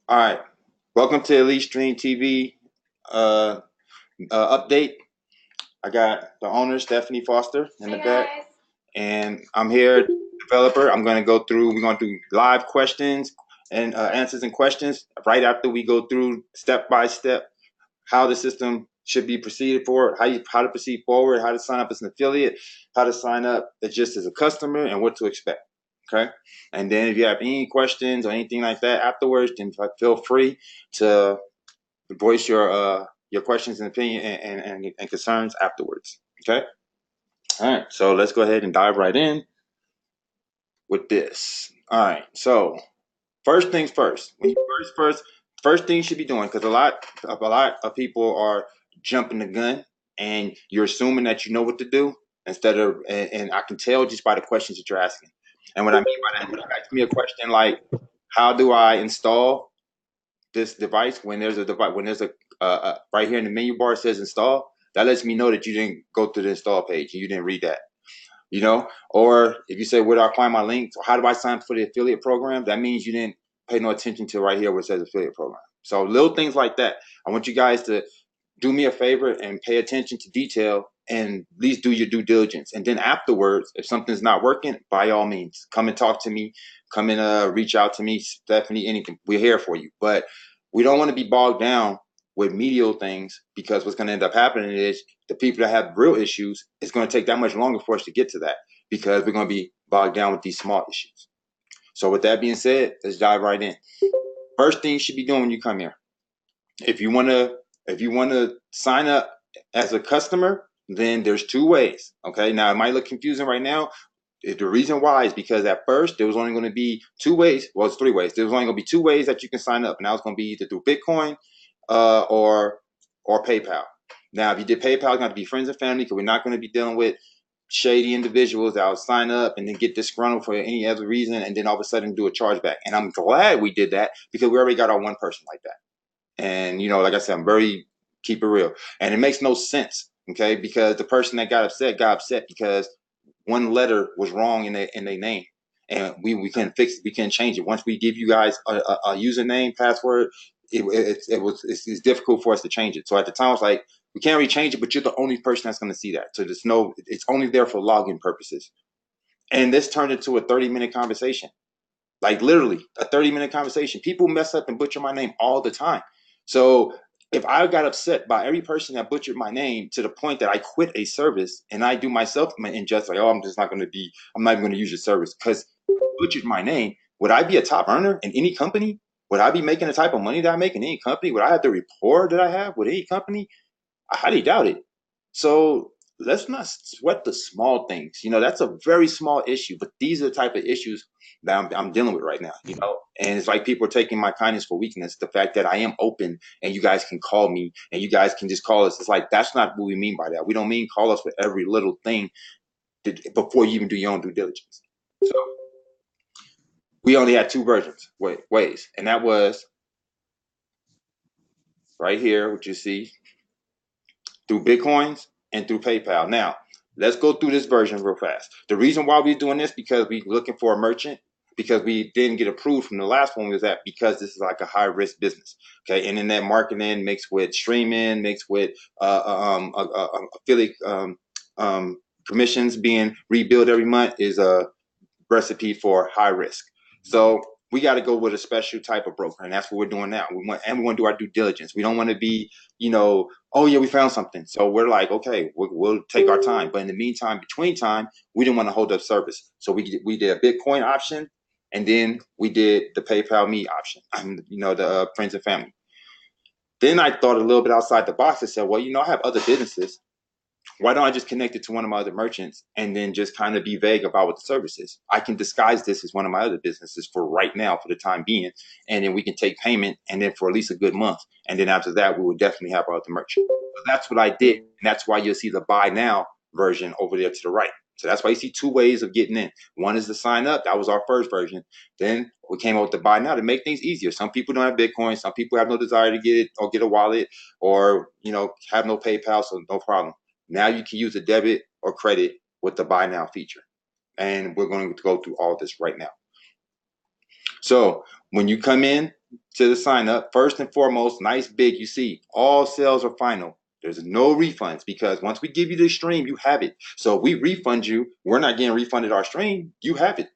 All right. Welcome to Elite Stream TV uh, update. I got the owner, Stephanie Foster, in the back, and I'm here, developer. We're going to do live questions and answers and questions right after we go through step by step how the system should be proceeded for, how to proceed forward, how to sign up as an affiliate, how to sign up just as a customer, and what to expect. Okay. And then if you have any questions or anything like that afterwards, then feel free to voice your questions and opinion and concerns afterwards. Okay. All right. So let's go ahead and dive right in with this. All right. So first things first. When you first thing you should be doing, because a lot of people are jumping the gun and you're assuming that you know what to do instead of and I can tell just by the questions that you're asking. And what I mean by that, when you ask me a question like, how do I install this device when there's a device when there's a right here in the menu bar it says install, that lets me know that you didn't go to the install page and you didn't read that. Or if you say, where do I find my links? Or how do I sign up for the affiliate program? That means you didn't pay no attention to right here where it says affiliate program. So little things like that. I want you guys to do me a favor and pay attention to detail and at least do your due diligence. And then afterwards, if something's not working, by all means, come and talk to me. Come and reach out to me, Stephanie, anything. We're here for you. But we don't want to be bogged down with medial things, because what's going to end up happening is the people that have real issues, it's going to take that much longer for us to get to that, because we're going to be bogged down with these small issues. So with that being said, let's dive right in. First thing you should be doing when you come here, if you want to sign up as a customer, then there's two ways. Okay, now it might look confusing right now. The reason why is because at first there was only going to be two ways. Well, it's three ways. There was only going to be two ways that you can sign up, and that was going to be either through Bitcoin or PayPal. Now, if you did PayPal, it's going to be friends and family, because we're not going to be dealing with shady individuals that will sign up and then get disgruntled for any other reason and then all of a sudden do a chargeback. And I'm glad we did that, because we already got our one person like that. And like I said, I'm very keep it real, and it makes no sense. Okay, because the person that got upset because one letter was wrong in their name, and we couldn't fix it, we couldn't change it. Once we give you guys a username, password, it's difficult for us to change it. So at the time, I was like, we can't really change it, but you're the only person that's going to see that. So it's only there for login purposes. And this turned into a 30-minute conversation, like literally a 30-minute conversation. People mess up and butcher my name all the time. So if I got upset by every person that butchered my name to the point that I quit a service and I do myself injustice, like, oh, I'm not even going to use your service because you butchered my name, would I be a top earner in any company? Would I be making the type of money that I make in any company? Would I have the rapport that I have with any company? I highly doubt it. So let's not sweat the small things. That's a very small issue, but these are the type of issues that I'm dealing with right now. And it's like people are taking my kindness for weakness. The fact that I am open and you guys can call me and you guys can just call us. It's like, that's not what we mean by that. We don't mean call us for every little thing before you even do your own due diligence. So we only had two ways, and that was right here, what you see, through Bitcoins and through PayPal. Now, let's go through this version real fast. The reason why we're doing this, because we're looking for a merchant, because we didn't get approved from the last one, was that because this is like a high risk business. Okay, internet marketing mixed with streaming, mixed with affiliate commissions being rebuilt every month is a recipe for high risk. So we got to go with a special type of broker, and that's what we're doing now. We want to do our due diligence. We don't want to be, oh yeah, we found something. So we're like, okay, we'll take our time. But in the meantime, between time, we didn't want to hold up service. So we did a Bitcoin option, and then we did the PayPal Me option. The friends and family. Then I thought a little bit outside the box and said, well, I have other businesses. Why don't I just connect it to one of my other merchants and then just kind of be vague about what the service is? I can disguise this as one of my other businesses for right now, for the time being, and then we can take payment, and then for at least a good month. And then after that, we will definitely have our other merchant. So that's what I did. And that's why you'll see the buy now version over there to the right. So that's why you see two ways of getting in. One is to sign up. That was our first version. Then we came out with the buy now to make things easier. Some people don't have Bitcoin. Some people have no desire to get it or get a wallet, or, have no PayPal. So no problem. Now you can use a debit or credit with the buy now feature. And we're going to go through all this right now. So when you come in to the sign up, first and foremost, nice big, you see, all sales are final. There's no refunds because once we give you the stream, you have it. So if we refund you, we're not getting refunded our stream. You have it.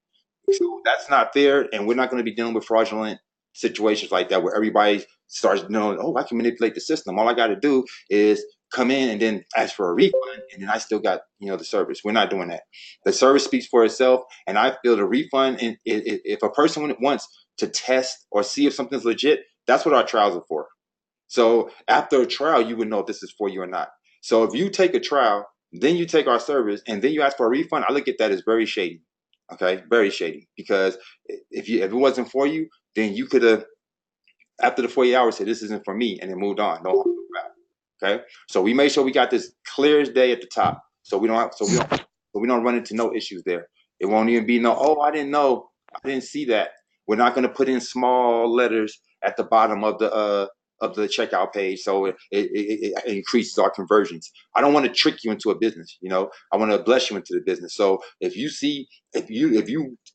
So that's not fair, and we're not going to be dealing with fraudulent situations like that where everybody starts knowing, oh, I can manipulate the system. All I got to do is come in and then ask for a refund, and then I still got the service. We're not doing that. The service speaks for itself, and I feel the refund. And if a person wants to test or see if something's legit, that's what our trials are for. So after a trial, you would know if this is for you or not. So if you take a trial, then you take our service, and then you ask for a refund, I look at that as very shady. Okay, very shady. Because if it wasn't for you, then you could have, after the 48 hours, said this isn't for me, and then moved on. No harm, no foul. Okay, so we made sure we got this clear as day at the top, so we don't run into no issues there. It won't even be no, oh, I didn't know, I didn't see that. We're not going to put in small letters at the bottom of the checkout page, so it increases our conversions. I don't want to trick you into a business. I want to bless you into the business. So if you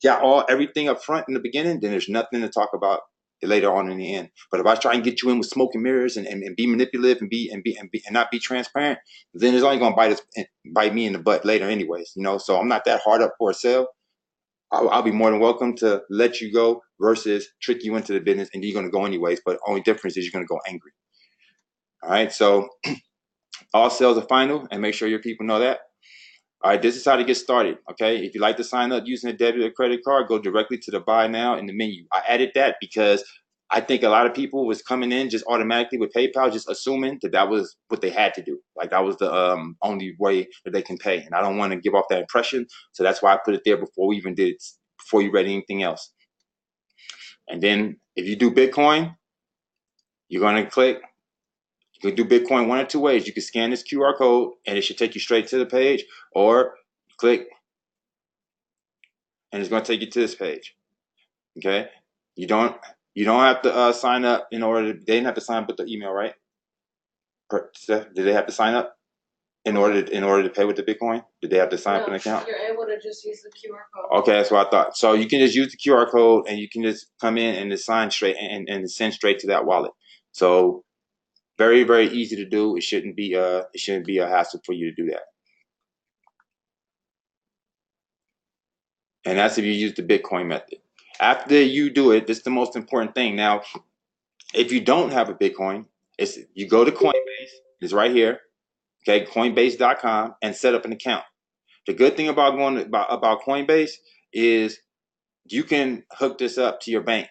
got everything up front in the beginning, then there's nothing to talk about later on in the end. But if I try and get you in with smoke and mirrors and be manipulative and not be transparent, then it's only gonna bite me in the butt later anyways. So I'm not that hard up for a sale. I'll be more than welcome to let you go versus trick you into the business, and you're gonna go anyways. But only difference is you're gonna go angry. All right. So all sales are final, and make sure your people know that. All right, this is how to get started, okay? If you'd like to sign up using a debit or credit card, go directly to the buy now in the menu. I added that because I think a lot of people was coming in just automatically with PayPal, just assuming that was what they had to do. Like that was the only way that they can pay. And I don't want to give off that impression. So that's why I put it there before you read anything else. And then if you do Bitcoin, you're going to click. You can do Bitcoin one or two ways. You can scan this QR code and it should take you straight to the page, or click and it's going to take you to this page. Okay, you don't have to sign up in order. They didn't have to sign up with the email, right? Did they have to sign up in order to pay with the Bitcoin? Did they have to sign up an account? You're able to just use the QR code. Okay, that's what I thought. So you can just use the QR code and you can just come in and just sign straight and send straight to that wallet. So very, very easy to do. It shouldn't be a hassle for you to do that. And that's if you use the Bitcoin method. After you do it, this is the most important thing. Now, if you don't have a Bitcoin, you go to Coinbase. It's right here. Okay, Coinbase.com, and set up an account. The good thing about Coinbase is you can hook this up to your bank.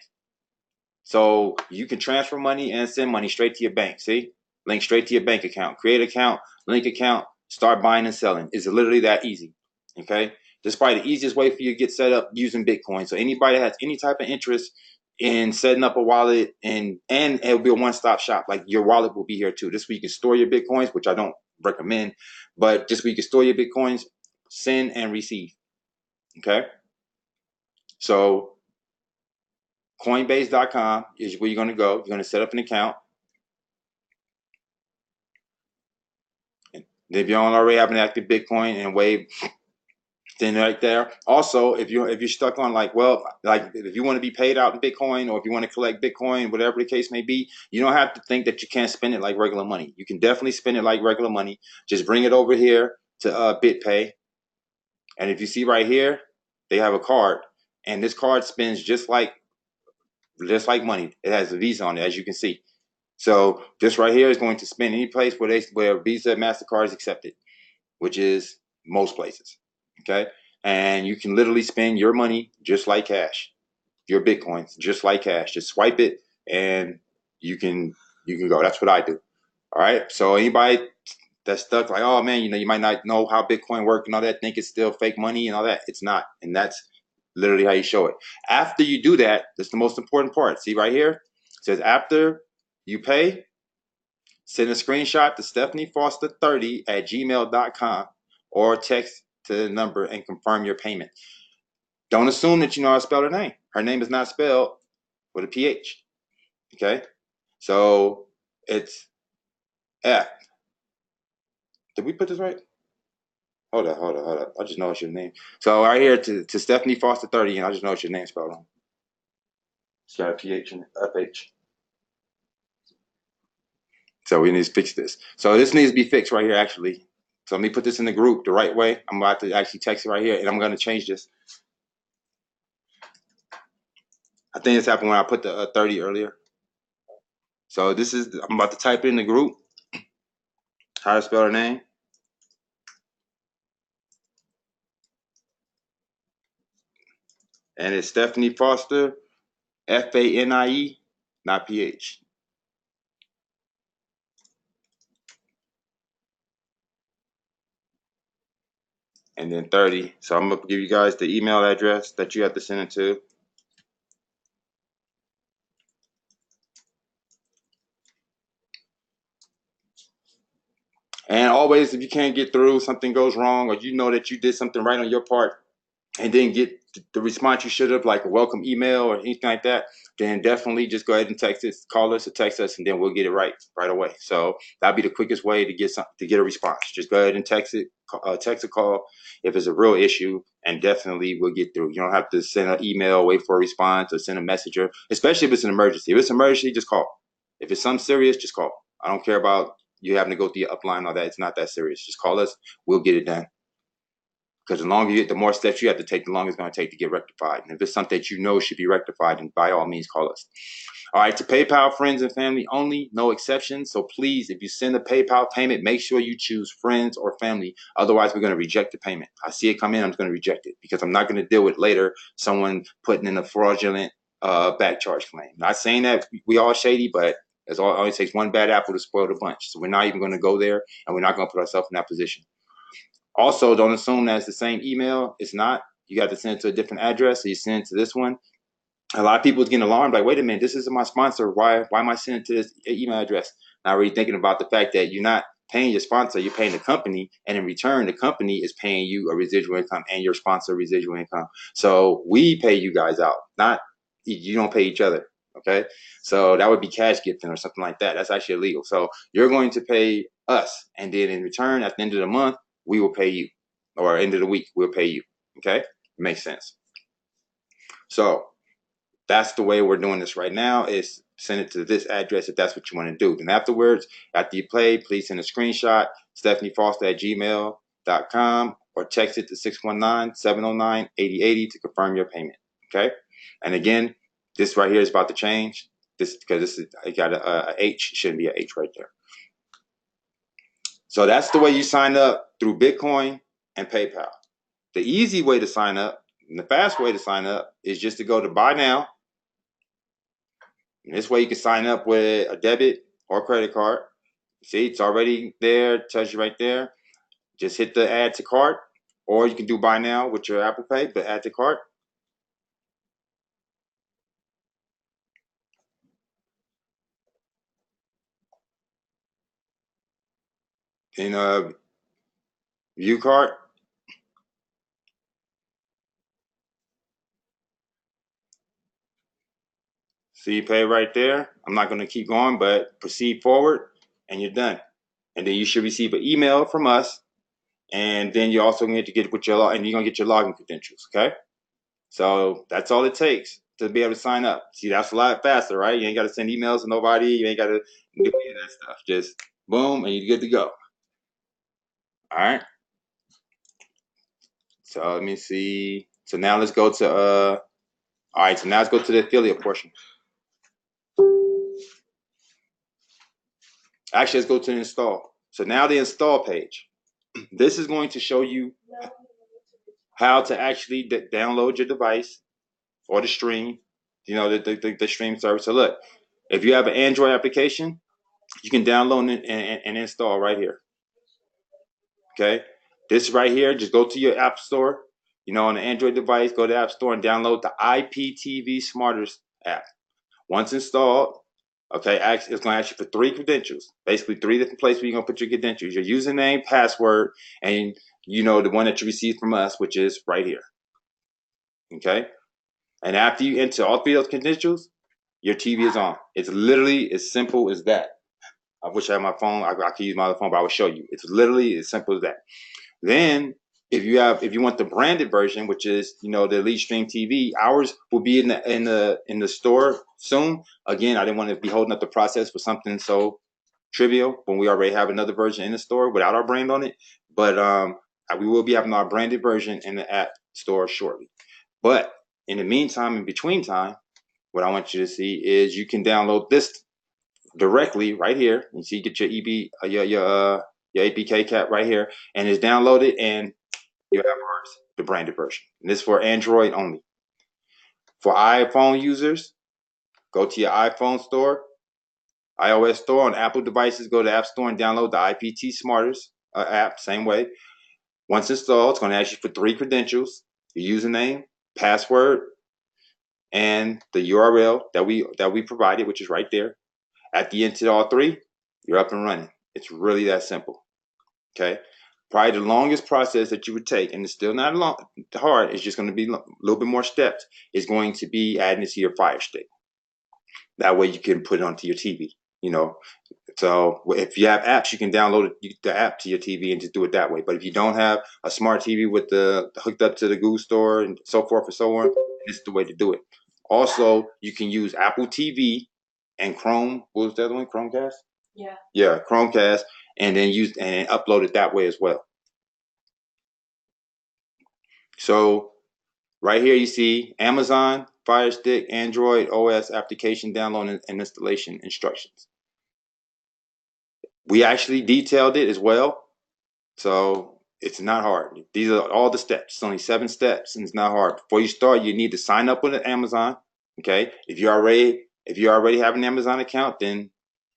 So you can transfer money and send money straight to your bank. See? Link straight to your bank account. Create account, link account, start buying and selling. It's literally that easy. Okay? This is probably the easiest way for you to get set up using Bitcoin. So anybody that has any type of interest in setting up a wallet, and it'll be a one-stop shop. Like your wallet will be here too. This way you can store your Bitcoins, which I don't recommend, but just where you can store your Bitcoins, send and receive. Okay? So Coinbase.com is where you're going to go. You're going to set up an account. And if you don't already have an active Bitcoin and Wave, then right there. Also, if you're stuck on like if you want to be paid out in Bitcoin, or if you want to collect Bitcoin, whatever the case may be, you don't have to think that you can't spend it like regular money. You can definitely spend it like regular money. Just bring it over here to BitPay. And if you see right here, they have a card, and this card spends just like money. It has a Visa on it, as you can see. So this right here is going to spend any place where Visa, MasterCard is accepted, which is most places. Okay, and you can literally spend your money just like cash, your Bitcoins just like cash. Just swipe it, and you can go. That's what I do. All right. So anybody that's stuck like, oh man, you might not know how Bitcoin works and all that, think it's still fake money and all that. It's not, and that's literally how you show it. After you do that, that's the most important part. See right here, it says after you pay, send a screenshot to stephaniefoster30@gmail.com or text to the number and confirm your payment. Don't assume that you know how to spell her name. Her name is not spelled with a PH. Okay? So it's F. Did we put this right? Hold up. I just know it's your name. So right here to Stephanie Foster 30, and I just know it's your name spelled wrong. It's got a PH and FH. So we need to fix this. So this needs to be fixed right here, actually. So let me put this in the group the right way. I'm about to actually text it right here, and I'm going to change this. I think this happened when I put the 30 earlier. So this is, I'm about to type in the group how to spell her name. And it's Stephanie Foster, Fanie, not PH. And then 30. So I'm going to give you guys the email address that you have to send it to. And always, if you can't get through, something goes wrong, or you know that you did something right on your part and didn't get the response you should have, like a welcome email or anything like that, then definitely just go ahead and text us, call us or text us, and then we'll get it right away. So that'd be the quickest way to get a response. Just go ahead and text a call if it's a real issue, and definitely we'll get through. You don't have to send an email, wait for a response, or send a messenger, especially if it's an emergency. If it's an emergency, just call. If it's something serious, just call. I don't care about you having to go through your upline or that. It's not that serious. Just call us. We'll get it done. Because the longer the more steps you have to take, the longer it's going to take to get rectified. And if it's something that you know should be rectified, then by all means, call us. All right, to PayPal friends and family only, no exceptions. So please, if you send a PayPal payment, make sure you choose friends or family. Otherwise, we're going to reject the payment. I see it come in, I'm going to reject it because I'm not going to deal with later someone putting in a fraudulent back charge claim. Not saying that we all shady, but it only takes one bad apple to spoil the bunch. So we're not even going to go there, and we're not going to put ourselves in that position. Also, don't assume that it's the same email. It's not. You got to send it to a different address. So you send it to this one. A lot of people is getting alarmed, like, wait a minute, this isn't my sponsor. Why am I sending to this email address? Not really thinking about the fact that you're not paying your sponsor, you're paying the company, and in return, the company is paying you a residual income and your sponsor residual income. So we pay you guys out, not you don't pay each other. Okay, so that would be cash gifting or something like that. That's actually illegal. So you're going to pay us, and then in return, at the end of the month, we will pay you, or end of the week, we'll pay you. Okay, makes sense. So that's the way we're doing this right now, is send it to this address if that's what you want to do. Then afterwards, after you play, please send a screenshot, stephaniefoster@gmail.com, or text it to 619-709-8080 to confirm your payment. Okay? And again, this right here is about to change. This because this is, I got a H, shouldn't be a H right there. So that's the way you sign up through Bitcoin and PayPal. The easy way to sign up and the fast way to sign up is just to go to buy now. And this way you can sign up with a debit or credit card. See, it's already there, it tells you right there. Just hit the add to cart, or you can do buy now with your Apple Pay, but add to cart. In view cart. See, pay right there. I'm not going to keep going, but proceed forward, and you're done. And then you should receive an email from us, and then you're also going to get with your and you're going to get your login credentials. Okay. So that's all it takes to be able to sign up. See, that's a lot faster, right? You ain't got to send emails to nobody. You ain't got to do any of that stuff. Just boom, and you're good to go. All right. So let me see. So now let's go to all right. So now let's go to the affiliate portion. Actually, let's go to the install. So now the install page. This is going to show you how to actually download your device or the stream. You know, the stream service. So look, if you have an Android application, you can download it and install right here. Okay, this right here, just go to your app store, you know, on an Android device, go to the app store and download the IPTV Smarters app. Once installed, okay, it's going to ask you for 3 credentials, basically 3 different places where you're going to put your credentials, your username, password, and, you know, the one that you received from us, which is right here. Okay, and after you enter all 3 of those credentials, your TV is on. It's literally as simple as that. I wish I had my phone. I could use my other phone, but I will show you. It's literally as simple as that. Then, if you want the branded version, which is, you know, the Elite Stream TV, ours will be in the store soon. Again, I didn't want to be holding up the process for something so trivial when we already have another version in the store without our brand on it. But we will be having our branded version in the app store shortly. But in the meantime, in between time, what I want you to see is you can download this directly right here. You see, get your your APK cap right here, and it's downloaded, and you have ours, the branded version. And this is for Android only. For iPhone users, go to your iPhone store, iOS store. On Apple devices, go to App Store and download the IPT Smarters app. Same way. Once installed, it's going to ask you for 3 credentials: your username, password, and the URL that we provided, which is right there. After you enter all 3, you're up and running. It's really that simple. Okay. Probably the longest process that you would take, and it's still not hard, it's just going to be a little bit more steps, is going to be adding it to your Fire Stick. That way you can put it onto your TV, you know. So if you have apps, you can download the app to your TV and just do it that way. But if you don't have a smart TV with the hooked up to the Google Store and so forth and so on, this is the way to do it. Also, you can use Apple TV and Chrome. What was the other one? Chromecast? Yeah. Yeah, Chromecast, and then use and upload it that way as well. So right here you see Amazon Fire Stick Android OS application download and installation instructions. We actually detailed it as well, so it's not hard. These are all the steps. It's only 7 steps, and it's not hard. Before you start, you need to sign up with Amazon. Okay, if you already have an Amazon account, then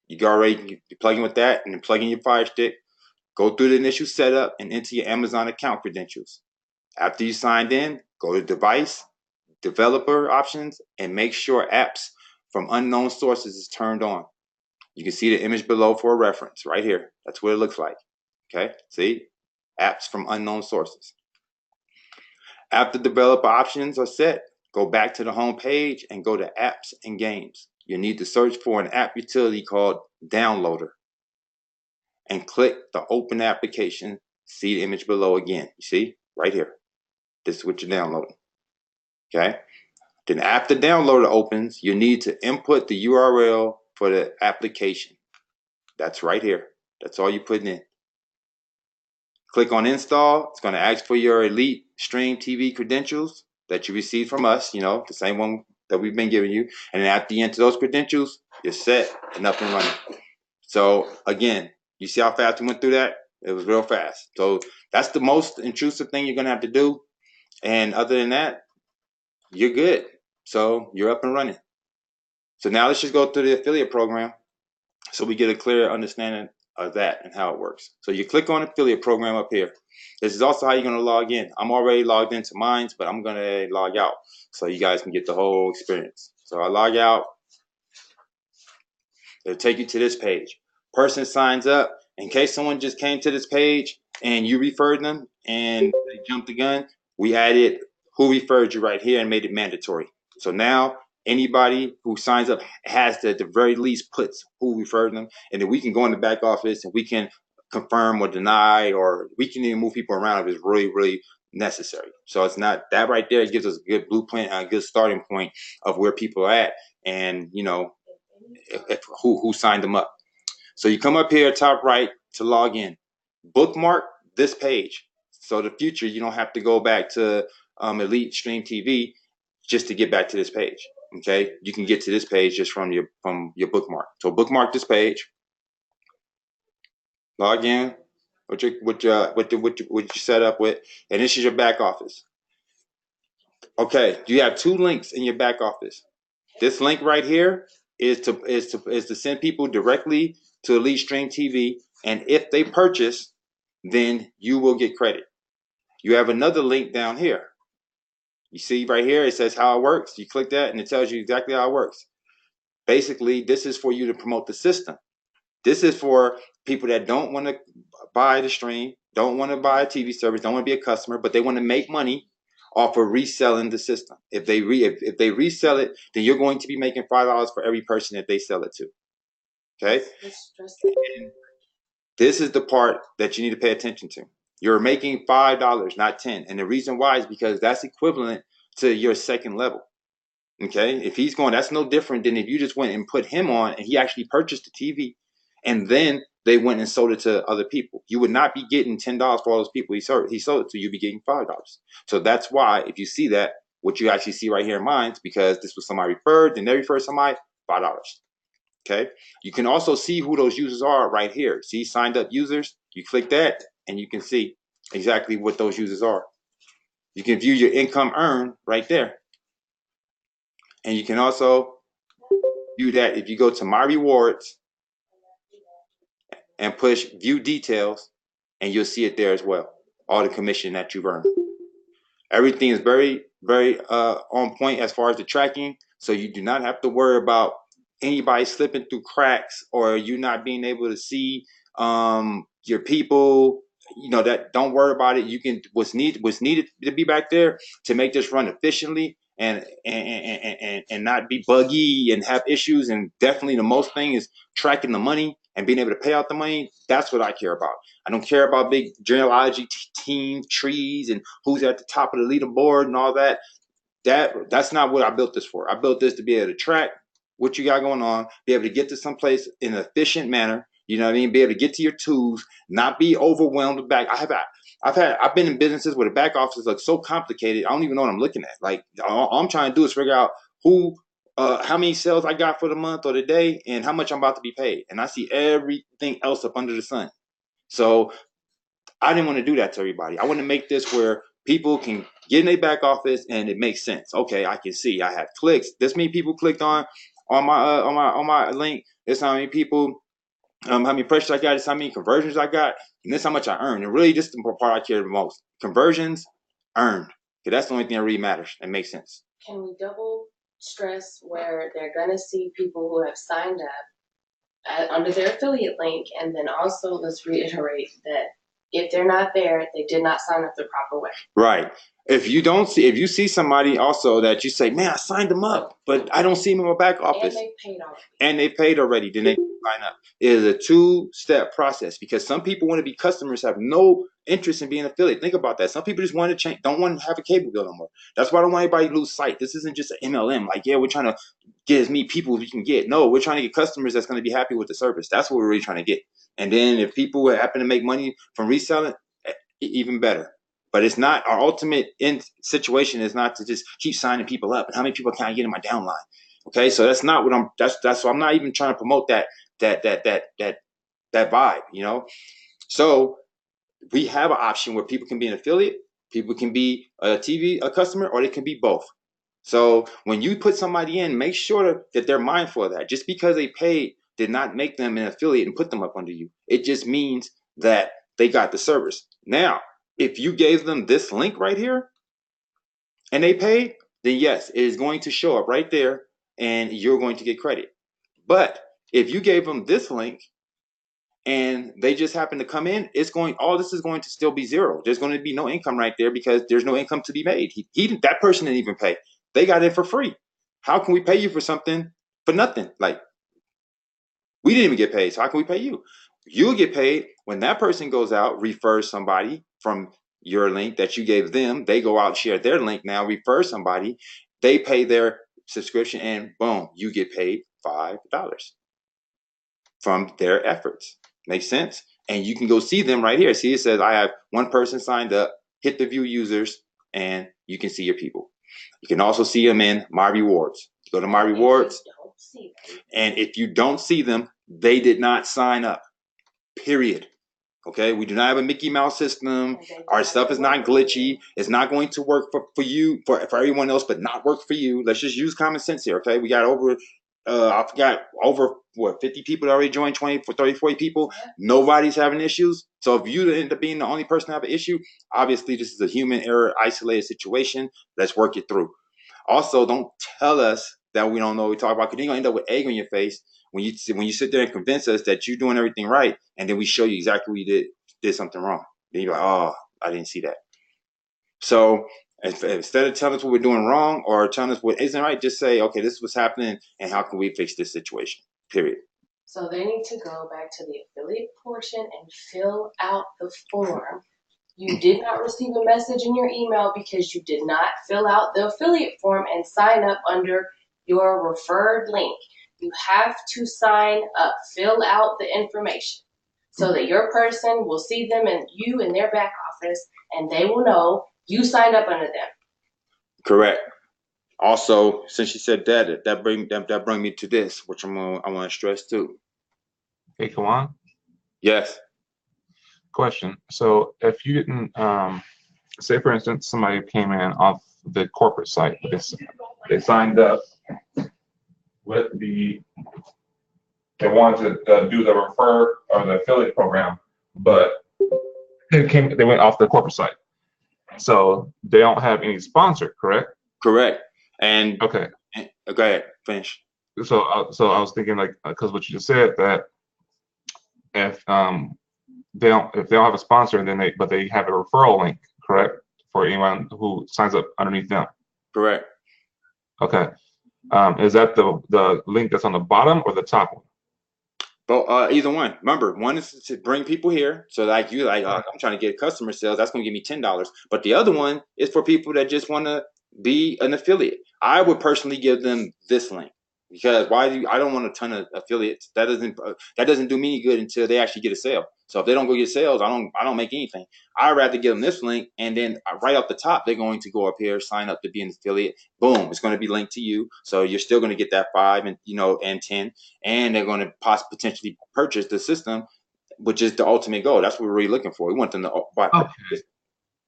you plug in with that, and then plug in your Fire Stick. Go through the initial setup and enter your Amazon account credentials. After you signed in, go to device, developer options, and make sure apps from unknown sources is turned on. You can see the image below for a reference right here. That's what it looks like. Okay, see? Apps from unknown sources. After developer options are set, go back to the home page and go to apps and games. You need to search for an app utility called Downloader and click the open application. See the image below again. You see? Right here. This is what you're downloading. Okay? Then after Downloader opens, you need to input the URL for the application. That's right here. That's all you're putting in. Click on install. It's going to ask for your Elite Stream TV credentials that you received from us, you know, the same one that we've been giving you. And then after you enter those credentials, you're set and up and running. So again, you see how fast we went through that? It was real fast. So that's the most intrusive thing you're going to have to do. And other than that, you're good. So you're up and running. So now let's just go through the affiliate program so we get a clear understanding of that and how it works. So you click on affiliate program up here. This is also how you're going to log in. I'm already logged into mine, but I'm going to log out so you guys can get the whole experience. So I log out. It'll take you to this page. Person signs up. In case someone just came to this page and you referred them and they jumped the gun, we added who referred you right here and made it mandatory. So now anybody who signs up has to, at the very least, puts who referred them, and then we can go in the back office and we can confirm or deny, or we can even move people around if it's really, really necessary. So it's not that right there. It gives us a good blueprint and a good starting point of where people are at, and you know, who signed them up. So you come up here top right to log in. Bookmark this page. So the future you don't have to go back to Elite Stream TV just to get back to this page. Okay, you can get to this page just from your bookmark. So bookmark this page. Log in what you set up with, and this is your back office. Okay, you have 2 links in your back office. This link right here is to send people directly to Elite Stream TV, and if they purchase, then you will get credit. You have another link down here. You see right here, it says how it works. You click that and it tells you exactly how it works. Basically, this is for you to promote the system. This is for people that don't want to buy the stream, don't want to buy a TV service, don't want to be a customer, but they want to make money off of reselling the system. If they resell it, then you're going to be making $5 for every person that they sell it to. Okay? And this is the part that you need to pay attention to. You're making $5, not 10. And the reason why is because that's equivalent to your second level. Okay? If he's going, that's no different than if you just went and put him on and he actually purchased the TV and then they went and sold it to other people. You would not be getting $10 for all those people he sold it to. You'd be getting $5. So that's why if you see that, what you actually see right here in mine, because this was somebody referred, then they referred somebody, $5. Okay. You can also see who those users are right here. See signed up users. You click that and you can see exactly what those users are. You can view your income earned right there. And you can also view that if you go to my rewards and push view details, and you'll see it there as well. All the commission that you've earned. Everything is very, very on point as far as the tracking. So you do not have to worry about anybody slipping through cracks or you not being able to see your people. You know that. Don't worry about it. You can what's needed to be back there to make this run efficiently and not be buggy and have issues. And definitely the most thing is tracking the money and being able to pay out the money. That's what I care about. I don't care about big genealogy teams, trees, and who's at the top of the leaderboard and all that. That's not what I built this for. I built this to be able to track what you got going on, be able to get to someplace in an efficient manner. You know what I mean? Be able to get to your tools, not be overwhelmed with back. I've been in businesses where the back office looks so complicated. I don't even know what I'm looking at. Like all I'm trying to do is figure out how many sales I got for the month or the day, and how much I'm about to be paid. And I see everything else up under the sun. So I didn't want to do that to everybody. I want to make this where people can get in their back office and it makes sense. Okay, I can see I have clicks. This many people clicked on my link. This how many people, how many impressions I got. This how many conversions I got, and this how much I earned. And really, this is the part I care the most: conversions earned. Okay, that's the only thing that really matters and makes sense. Can we double stress where they're gonna see people who have signed up under their affiliate link, and then also let's reiterate that if they're not there, they did not sign up the proper way. Right. If you see somebody also that you say, man, I signed them up, but I don't see them in my back office. And they paid already. Then they sign up. It is a 2-step process because some people want to be customers, have no interest in being an affiliate. Think about that. Some people just want to change, don't want to have a cable bill no more. That's why I don't want anybody to lose sight. This isn't just an MLM. Like, yeah, we're trying to get as many people as we can get. No, we're trying to get customers that's going to be happy with the service. That's what we're really trying to get. And then if people happen to make money from reselling, even better. But it's not our ultimate end situation is not to just keep signing people up. And how many people can I get in my downline? Okay, so that's not what that's why I'm not even trying to promote that vibe, you know. So we have an option where people can be an affiliate, people can be a customer, or they can be both. So when you put somebody in, make sure that they're mindful of that. Just because they paid did not make them an affiliate and put them up under you. It just means that they got the service. Now, if you gave them this link right here and they paid, then yes, it is going to show up right there and you're going to get credit. But if you gave them this link and they just happen to come in, all this is going to still be zero. There's going to be no income right there because there's no income to be made. That person didn't even pay. They got it for free. How can we pay you for something for nothing? Like, we didn't even get paid, so how can we pay you? You'll get paid when that person goes out, refers somebody from your link that you gave them. They go out and share their link now, refer somebody. They pay their subscription, and boom, you get paid $5 from their efforts. Makes sense? And you can go see them right here. See, it says I have one person signed up. Hit the view users, and you can see your people. You can also see them in my rewards. Go to my rewards. And if you don't see them, they did not sign up. Period. Okay, we do not have a Mickey Mouse system. Our stuff is not glitchy. It's not going to work for you, for everyone else, but not work for you. Let's just use common sense here. Okay, we got over 50 people that already joined, 20, 30, 40 people. Nobody's having issues. So if you end up being the only person to have an issue, obviously this is a human error, isolated situation. Let's work it through. Also, don't tell us that we don't know what we talk about, because you're gonna end up with egg on your face when you sit there and convince us that you're doing everything right, and then we show you exactly what you did something wrong. Then you're like, oh, I didn't see that. So instead of telling us what we're doing wrong or telling us what isn't right, just say, okay, this is what's happening, and how can we fix this situation? Period. So they need to go back to the affiliate portion and fill out the form. You did not receive a message in your email because you did not fill out the affiliate form and sign up under your referred link. You have to sign up, fill out the information so that your person will see them and you in their back office and they will know you signed up under them. Correct. Also, since you said that bring me to this, which I want to stress too. Hey, come on. Yes. Question. So if you didn't, say for instance, somebody came in off the corporate site, but they signed up with they wanted to do the refer or the affiliate program, but they went off the corporate site. So they don't have any sponsor, correct? Correct. And Okay. Go ahead, finish. So I was thinking like, because what you just said, that if they don't have a sponsor, then they have a referral link, correct, for anyone who signs up underneath them. Correct. Okay. Is that the link that's on the bottom or the top one? But either one. Remember, one is to bring people here. So like I'm trying to get customer sales. That's going to give me $10. But the other one is for people that just want to be an affiliate. I would personally give them this link because I don't want a ton of affiliates. That doesn't do me any good until they actually get a sale. So if they don't go get sales, I don't make anything. I'd rather give them this link, and then right off the top, they're going to go up here, sign up to be an affiliate. Boom, it's going to be linked to you. So you're still going to get that 5 and 10. And they're going to potentially purchase the system, which is the ultimate goal. That's what we're really looking for. We want them to buy. Okay.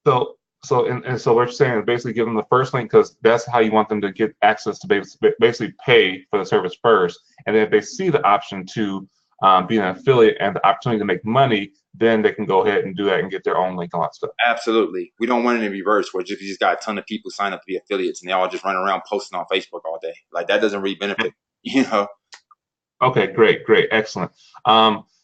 So what you're saying is basically give them the first link because that's how you want them to get access to basically pay for the service first, and then if they see the option to be an affiliate and the opportunity to make money, then they can go ahead and do that and get their own link and all that stuff. Absolutely. We don't want it in reverse where you just got a ton of people sign up to be affiliates and they all just run around posting on Facebook all day. Like that doesn't really benefit, Okay, great, excellent.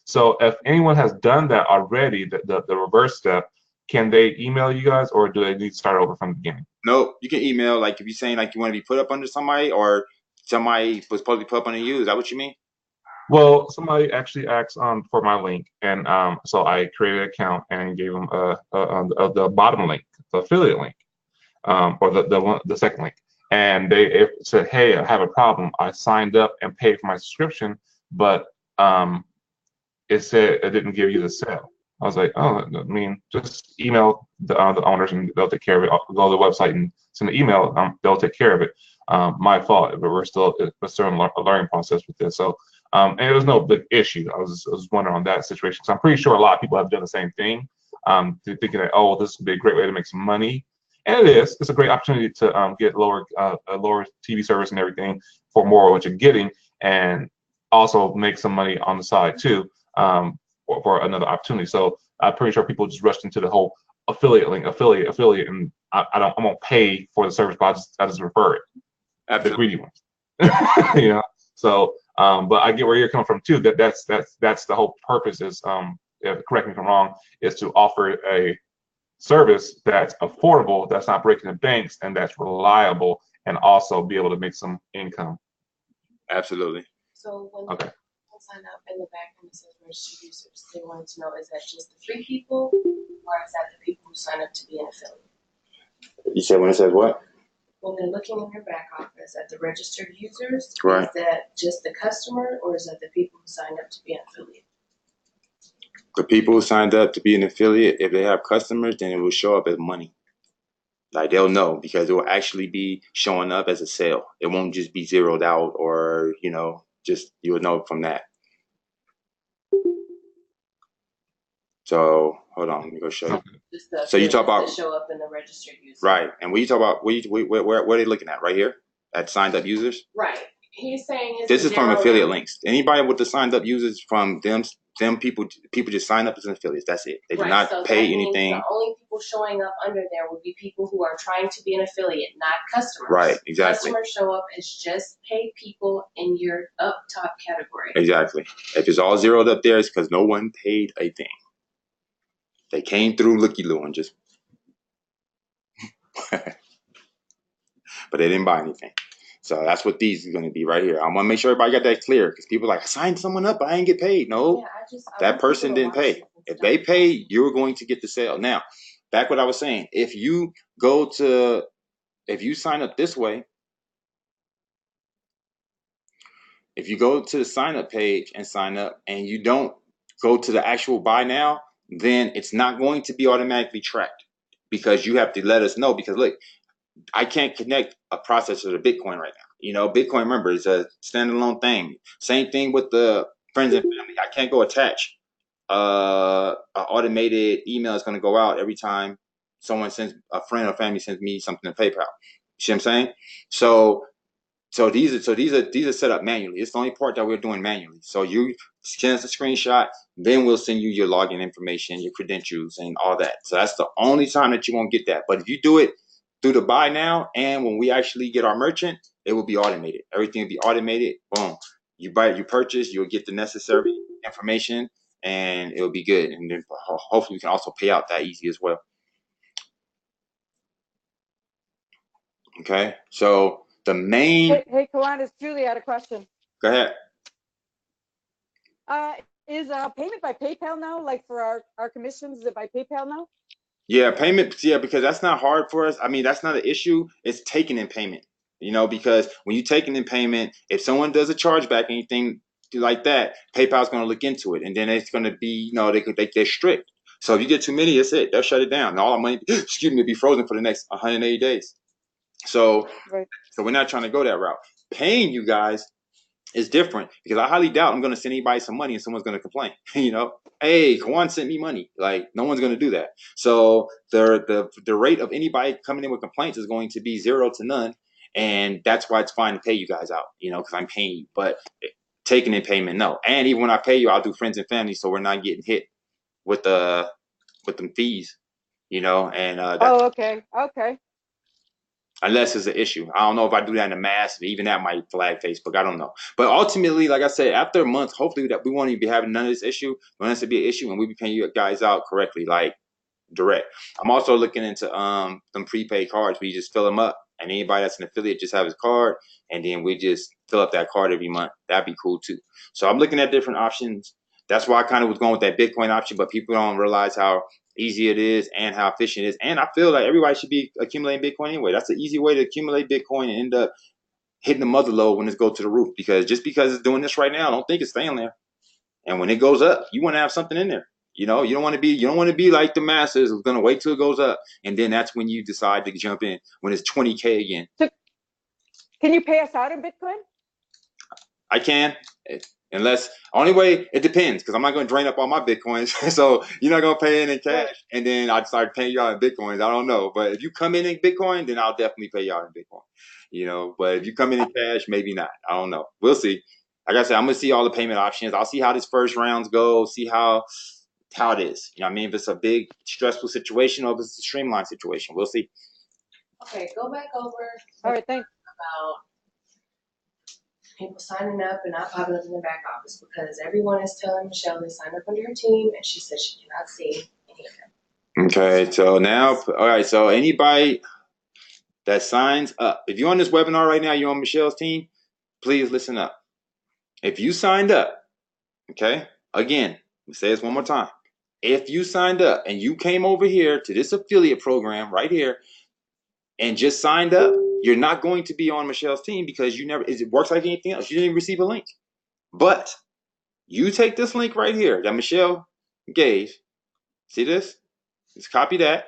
So if anyone has done that already, the reverse step, can they email you guys or do they need to start over from the beginning? No, you can email, like if you're saying like you want to be put up under somebody or somebody was supposed to be put up under you. Is that what you mean? Well, somebody actually asked for my link, and so I created an account and gave them the bottom link, the affiliate link, or the second link, and they said, "Hey, I have a problem. I signed up and paid for my subscription, but it said it didn't give you the sale." I was like, "Oh, I mean, just email the owners and they'll take care of it. I'll go to the website and send an email. They'll take care of it. My fault, but we're still in a learning process with this." So. And it was no big issue. I was wondering on that situation. So I'm pretty sure a lot of people have done the same thing, thinking that, oh, this would be a great way to make some money. And it is. It's a great opportunity to get a lower TV service and everything for more of what you're getting, and also make some money on the side too, for another opportunity. So I'm pretty sure people just rushed into the whole affiliate link, affiliate, and I won't pay for the service, but I just refer it. Absolutely. The greedy ones. So. But I get where you're coming from too. That's the whole purpose is, correct me if I'm wrong, is to offer a service that's affordable, that's not breaking the banks, and that's reliable, and also be able to make some income. Absolutely. So when okay. people sign up in the back end, it says registered users. They wanted to know, is that just the free people, or is that the people who sign up to be an affiliate? You said when it says what? When they're looking in your back office at the registered users, right. Is that just the customer or is that the people who signed up to be an affiliate? The people who signed up to be an affiliate, if they have customers, then it will show up as money. Like they'll know because it will actually be showing up as a sale. It won't just be zeroed out or, just you would know from that. So hold on, let me go show you. So you talk about show up in the registered users, right? And when you talk about where are they looking at? Right here at signed up users. Right. He's saying this is from affiliate links. Anybody with the signed up users from them people just sign up as an affiliate. That's it. They do not pay anything. The only people showing up under there would be people who are trying to be an affiliate, not customers. Right. Exactly. Customers show up as just pay people in your up top category. Exactly. If it's all zeroed up there, it's because no one paid a thing. They came through looky-loo and just, but they didn't buy anything. So that's what these are going to be right here. I want to make sure everybody got that clear because people are like, I signed someone up, but I didn't get paid. No, that person didn't pay. If they pay, you're going to get the sale. Now, back what I was saying, if you sign up this way, If you go to the sign up page and sign up and you don't go to the actual buy now, then it's not going to be automatically tracked because you have to let us know. Because look, I can't connect a processor to Bitcoin right now. You know, Bitcoin, remember, is a standalone thing. Same thing with the friends and family. I can't go attach an automated email is going to go out every time someone sends a friend or family sends me something to PayPal. You see what I'm saying? So these are set up manually. It's the only part that we're doing manually. So you send us a screenshot, then we'll send you your login information, your credentials, and all that. So that's the only time that you won't get that. But if you do it through the buy now, and when we actually get our merchant, it will be automated. Everything will be automated. Boom. You buy it, you purchase, you'll get the necessary information, and it'll be good. And then hopefully we can also pay out that easy as well. Okay. So the main. Hey, Kawan, it's Julie. I had a question. Go ahead. Is payment by PayPal now? Like for our commissions, is it by PayPal now? Yeah, payment. Yeah, because that's not hard for us. I mean, that's not an issue. It's taking in payment. You know, because when you're taking in payment, if someone does a chargeback, anything like that, PayPal's going to look into it, and then it's going to be, you know, they're strict. So if you get too many, that's it. They'll shut it down. And all our money, excuse me, will be frozen for the next 180 days. So, right. So we're not trying to go that route. Paying you guys is different because I highly doubt I'm going to send anybody some money and someone's going to complain. You know, hey, Kawan sent me money. Like, no one's going to do that. So the rate of anybody coming in with complaints is going to be 0 to none, and that's why it's fine to pay you guys out. You know, because I'm paying you, but taking in payment, no. And even when I pay you, I'll do friends and family, so we're not getting hit with them fees. You know, and okay. Unless it's an issue. I don't know if I do that in a mass, even that might flag Facebook. I don't know. But ultimately, like I said, after a month, hopefully that we won't even be having none of this issue. Unless it be an issue and we be paying you guys out correctly, like direct. I'm also looking into some prepaid cards where you just fill them up, and anybody that's an affiliate just have his card, and then we just fill up that card every month. That'd be cool too. So I'm looking at different options. That's why I kind of was going with that Bitcoin option, but people don't realize how easy it is and how efficient it is. And I feel like everybody should be accumulating Bitcoin anyway. That's an easy way to accumulate Bitcoin and end up hitting the mother load when it's go to the roof. Because just because it's doing this right now, I don't think it's staying there. And when it goes up, you want to have something in there. You know, you don't want to be like the masses who's gonna wait till it goes up, and then that's when you decide to jump in when it's 20K again. So, can you pay us out in Bitcoin? I can, unless only way it depends, because I'm not gonna drain up all my Bitcoins. So you're not gonna pay in cash, right. And then I start paying you out in Bitcoins. I don't know, but if you come in Bitcoin, then I'll definitely pay you out in Bitcoin. You know, but if you come in cash, maybe not. I don't know. We'll see. Like I said, I'm gonna see all the payment options. I'll see how this first rounds go. See how it is. You know what I mean? If it's a big stressful situation or if it's a streamlined situation, we'll see. Okay, go back over. All right, thanks. About people signing up and not popping up in the back office because everyone is telling Michelle they signed up under her team and she said she cannot see any of them. Okay, so now, all right, so anybody that signs up, if you're on this webinar right now, you're on Michelle's team, please listen up. If you signed up, okay, again, let me say this one more time. If you signed up and you came over here to this affiliate program right here and just signed up, you're not going to be on Michelle's team because it works like anything else. You didn't receive a link. But you take this link right here that Michelle gave. See this? Just copy that.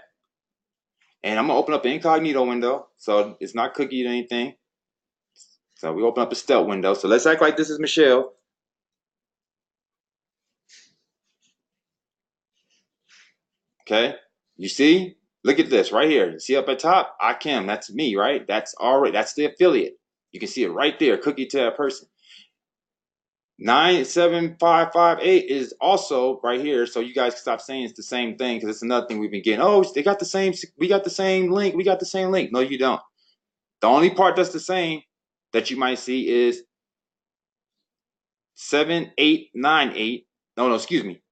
And I'm going to open up an incognito window. So it's not cookied or anything. So we open up a stealth window. So let's act like this is Michelle. Okay. You see? Look at this right here. You see up at top? Akim. That's me, right? That's the affiliate. You can see it right there. Cookie to that person. 97558 is also right here, so you guys can stop saying it's the same thing because it's another thing we've been getting. Oh, we got the same link. We got the same link. No, you don't. The only part that's the same that you might see is 7898. No, excuse me.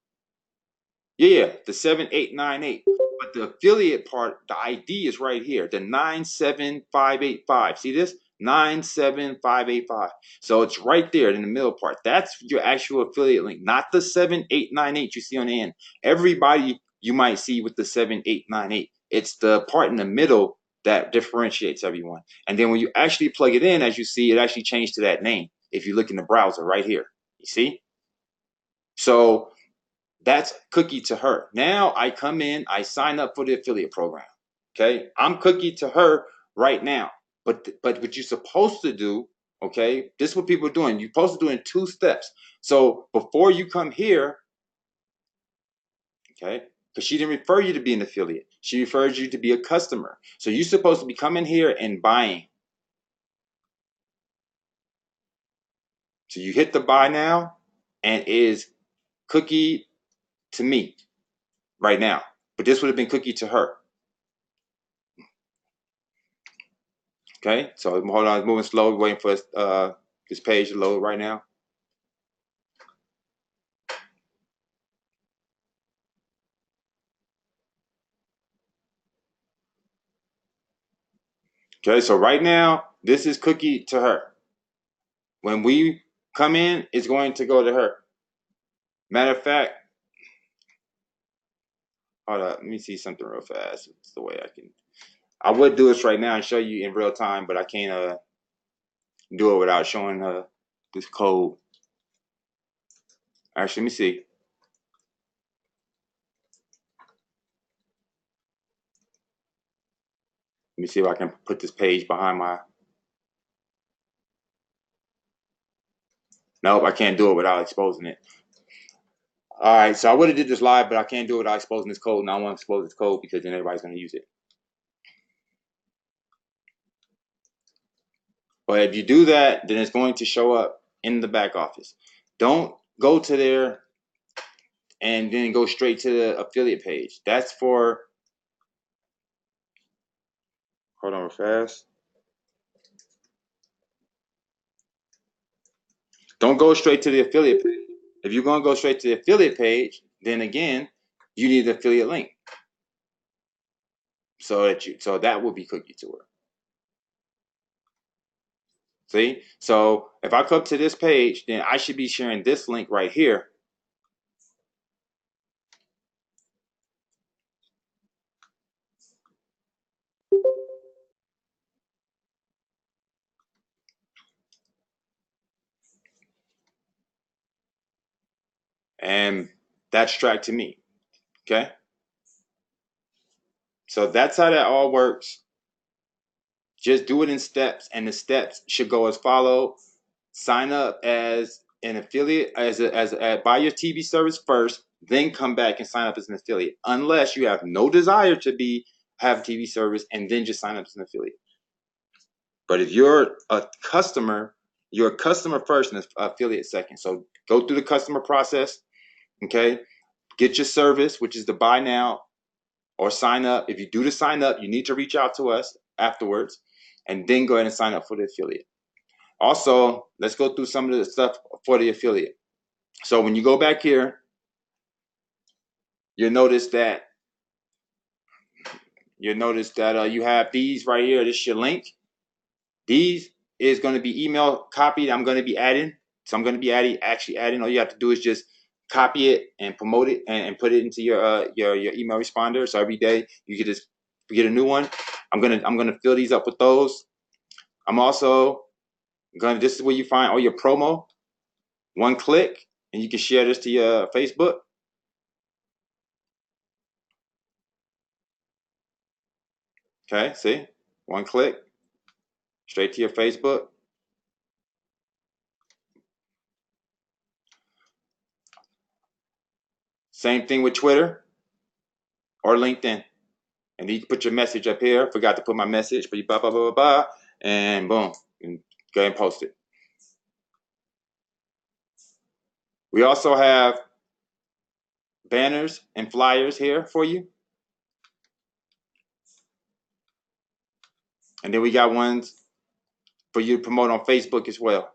Yeah, the 7898. But the affiliate part, the ID is right here, the 97585. See this? 97585. So it's right there in the middle part. That's your actual affiliate link, not the 7898 you see on the end. Everybody you might see with the 7898. It's the part in the middle that differentiates everyone. And then when you actually plug it in, as you see, it actually changed to that name. if you look in the browser right here. You see? So that's cookie to her. Now I come in, I sign up for the affiliate program. Okay, I'm cookie to her right now. But what you're supposed to do, okay, this is what people are doing. You're supposed to do in 2 steps. So before you come here, okay, because she didn't refer you to be an affiliate, she referred you to be a customer. So you're supposed to be coming here and buying. So you hit the buy now, and it is cookie to me right now. But this would have been cookie to her. Okay, so hold on, it's moving slow, waiting for this page to load right now. Okay, so right now, this is cookie to her. When we come in, it's going to go to her. Matter of fact, hold up, let me see something real fast. It's the way I would do this right now and show you in real time, but I can't do it without showing this code. Actually, let me see. Let me see if I can put this page behind my. Nope, I can't do it without exposing it. All right, so I would have did this live, but I can't do it without exposing this code, and I don't want to expose this code because then everybody's going to use it. But if you do that, then it's going to show up in the back office. Don't go to there and then go straight to the affiliate page. That's for, hold on real fast. Don't go straight to the affiliate page. If you're going to go straight to the affiliate page, then again, you need the affiliate link. So that will be cookie to her. See? So if I come to this page, then I should be sharing this link right here. And that's tracked to me. Okay? So that's how that all works. Just do it in steps, and the steps should go as follow. Sign up as an affiliate, buy your TV service first, then come back and sign up as an affiliate. Unless you have no desire to have TV service and then just sign up as an affiliate. But if you're a customer first and affiliate second. So go through the customer process. Okay, get your service, which is the buy now or sign up. If you do the sign up, you need to reach out to us afterwards, and then go ahead and sign up for the affiliate. Also, let's go through some of the stuff for the affiliate. So when you go back here, you'll notice that you have these right here. This is your link. These is going to be email copied. I'm going to be adding. So I'm going to be adding. All you have to do is just copy it and promote it and put it into your email responder. So every day you can just get a new one. I'm gonna fill these up with those. I'm also this is where you find all your promo. One click, and you can share this to your Facebook. Okay, see? One click, straight to your Facebook. Same thing with Twitter or LinkedIn. And you can put your message up here. Forgot to put my message, but you blah, blah, blah, blah, blah, and boom, and go ahead and post it. We also have banners and flyers here for you. And then we got ones for you to promote on Facebook as well.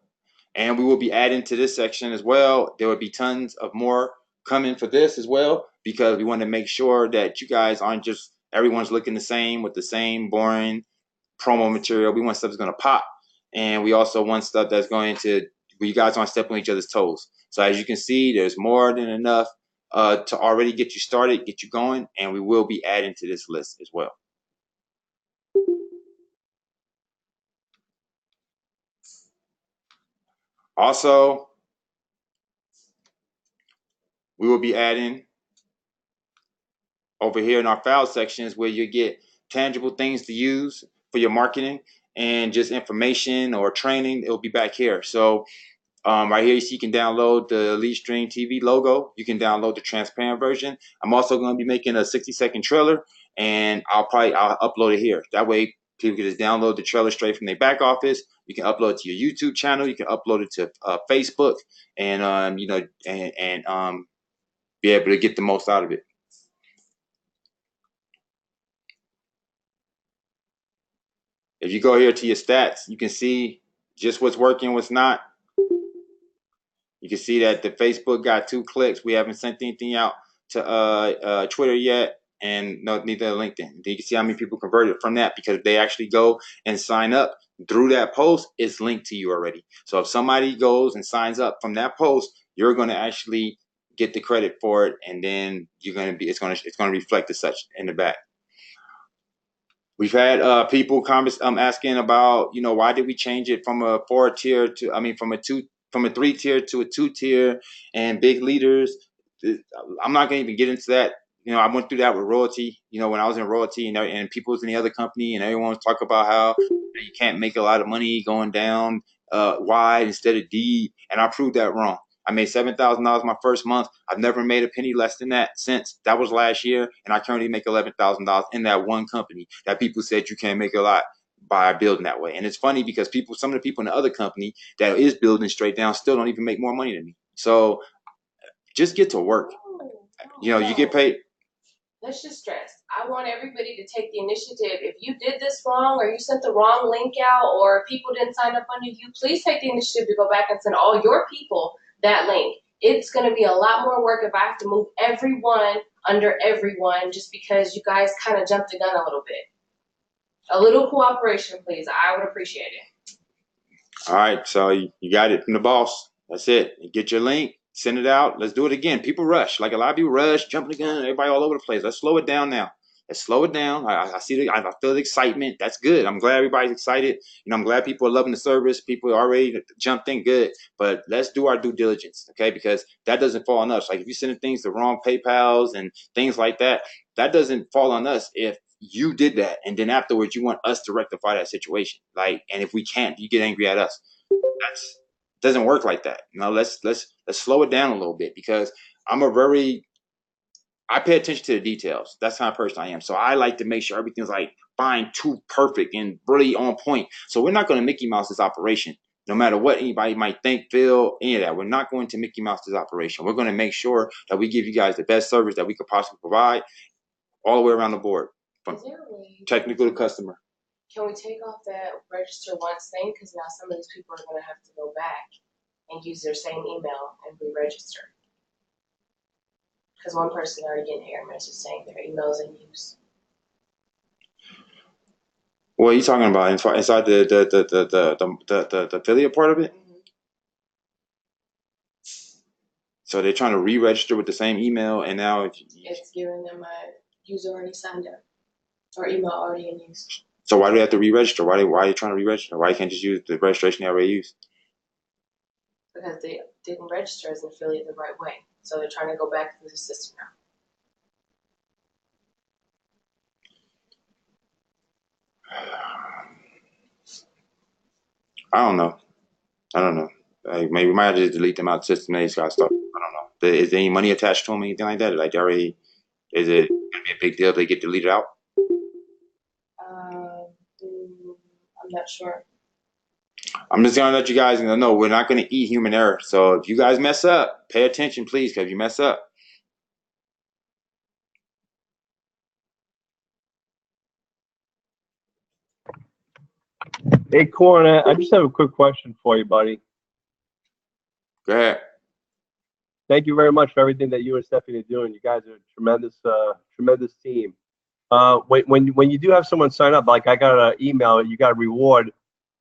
And we will be adding to this section as well. There will be tons of more coming for this as well, because we want to make sure that you guys aren't just everyone's looking the same with the same boring promo material. We want stuff that's going to pop. And we also want stuff that's going to, where you guys aren't stepping on each other's toes. So as you can see, there's more than enough to already get you started, get you going. And we will be adding to this list as well. Also, we will be adding over here in our file sections where you get tangible things to use for your marketing and just information or training. It'll be back here. So right here, you can download the Elite Stream TV logo. You can download the transparent version. I'm also going to be making a 60-second trailer, and I'll upload it here. That way, people can just download the trailer straight from their back office. You can upload it to your YouTube channel. You can upload it to Facebook, and be able to get the most out of it. If you go here to your stats, you can see just what's working, what's not. You can see that the Facebook got 2 clicks. We haven't sent anything out to Twitter yet, and neither LinkedIn. You can see how many people converted from that because they actually go and sign up through that post. It's linked to you already. So if somebody goes and signs up from that post, you're going to actually get the credit for it, and then it's going to reflect as such in the back. We've had people asking about, why did we change it from a 4-tier to, from a 3-tier to a 2-tier, and big leaders. I'm not going to even get into that. I went through that with Royalty, when I was in Royalty, and people was in the other company, and everyone was talking about how you can't make a lot of money going down wide instead of deep, and I proved that wrong. I made $7,000 my first month. I've never made a penny less than that since. That was last year, and I currently make $11,000 in that one company that people said you can't make a lot by building that way. And it's funny because some of the people in the other company that is building straight down still don't even make more money than me. So just get to work. You get paid. Let's just stress. I want everybody to take the initiative. If you did this wrong, or you sent the wrong link out, or people didn't sign up under you, please take the initiative to go back and send all your people that link. It's going to be a lot more work if I have to move everyone under everyone just because you guys kind of jumped the gun a little bit. A little cooperation, please. I would appreciate it. All right, so you got it from the boss. That's it. Get your link, send it out. Let's do it again. People rush. Like a lot of people rush, jumping the gun, everybody all over the place. Let's slow it down now. Let's slow it down. I feel the excitement. That's good. I'm glad everybody's excited. I'm glad people are loving the service. People are already jumped in good. But let's do our due diligence, okay? Because that doesn't fall on us. Like if you're sending things to wrong PayPals and things like that, that doesn't fall on us if you did that, and then afterwards you want us to rectify that situation. And if we can't, you get angry at us. That doesn't work like that. Let's slow it down a little bit, because I pay attention to the details. That's the kind of person I am. So I like to make sure everything's like fine, too perfect, and really on point. So we're not going to Mickey Mouse this operation, no matter what anybody might think, feel, any of that. We're not going to Mickey Mouse this operation. We're going to make sure that we give you guys the best service that we could possibly provide, all the way around the board, from technical to customer. Can we take off that register once thing? Because now some of these people are going to have to go back and use their same email and re-register. Because one person already getting an error message saying their email's in use. What are you talking about inside the affiliate part of it? Mm-hmm. So they're trying to re-register with the same email, and now it's giving them a user already signed up or email already in use. So why do they have to re-register? Why are you trying to re-register? Why you can't just use the registration they already used? Because they didn't register as an affiliate the right way. So they're trying to go back through the system now. I don't know. Maybe we might have to just delete them out of the system. They just gotta start. I don't know. Is there any money attached to them, anything like that? Like already, is it gonna be a big deal if they get deleted out? I'm not sure. I'm just gonna let you guys know we're not gonna eat human error. So if you guys mess up, pay attention, please, because if you mess up. Hey, Corn, I just have a quick question for you, buddy. Go ahead. Thank you very much for everything that you and Stephanie are doing. You guys are a tremendous team. When you do have someone sign up, like I got an email, you got a reward,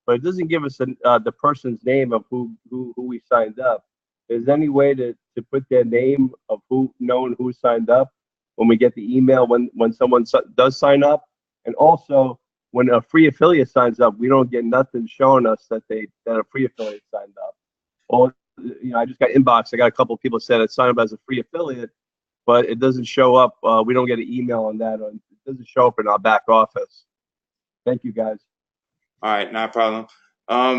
but it doesn't give us the person's name of who we signed up. Is there any way to put their name of knowing who signed up when we get the email when someone does sign up? And also, when a free affiliate signs up, we don't get nothing showing us that a free affiliate signed up. Or, I just got inbox. I got a couple of people said I signed up as a free affiliate, but it doesn't show up. We don't get an email on that. It doesn't show up in our back office. Thank you, guys. All right, not a problem.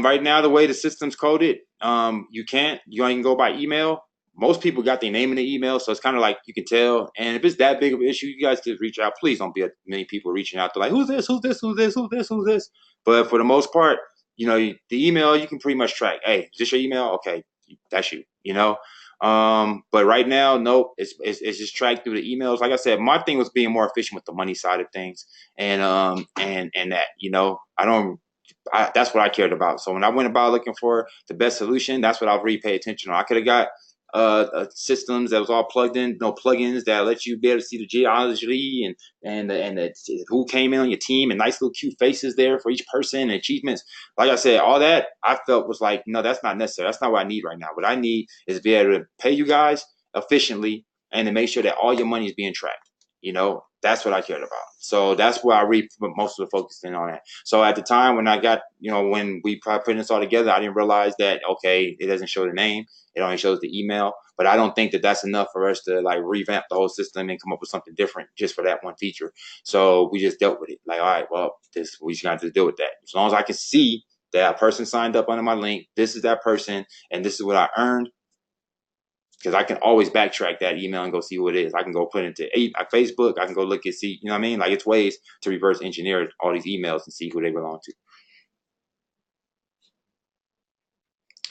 Right now, the way the system's coded, you can go by email. Most people got their name in the email, so it's kind of like you can tell. And if it's that big of an issue, you guys just reach out. Please don't be many people reaching out to like, who's this, who's this, who's this, who's this, who's this. But for the most part, the email you can pretty much track. Hey, is this your email? Okay, that's you. But right now, no, it's just tracked through the emails. Like I said, my thing was being more efficient with the money side of things, and that that's what I cared about. So when I went about looking for the best solution, that's what I really paid attention on. I could have got systems that was all plugged in, plugins that let you be able to see the geology and who came in on your team and nice little cute faces there for each person and achievements. Like I said, all that I felt was like, no, that's not necessary. That's not what I need right now. What I need is to be able to pay you guys efficiently and to make sure that all your money is being tracked. That's what I cared about. So that's where I really put most of the focus in on that. So at the time when I got, when we put this all together, I didn't realize that, okay, it doesn't show the name. It only shows the email. But I don't think that that's enough for us to like revamp the whole system and come up with something different just for that one feature. So we just dealt with it. Like, all right, well, we just got to deal with that. As long as I can see that a person signed up under my link, this is that person, and this is what I earned. Because I can always backtrack that email and go see who it is. I can go put it into Facebook. I can go look and see, you know what I mean? Like it's ways to reverse engineer all these emails and see who they belong to.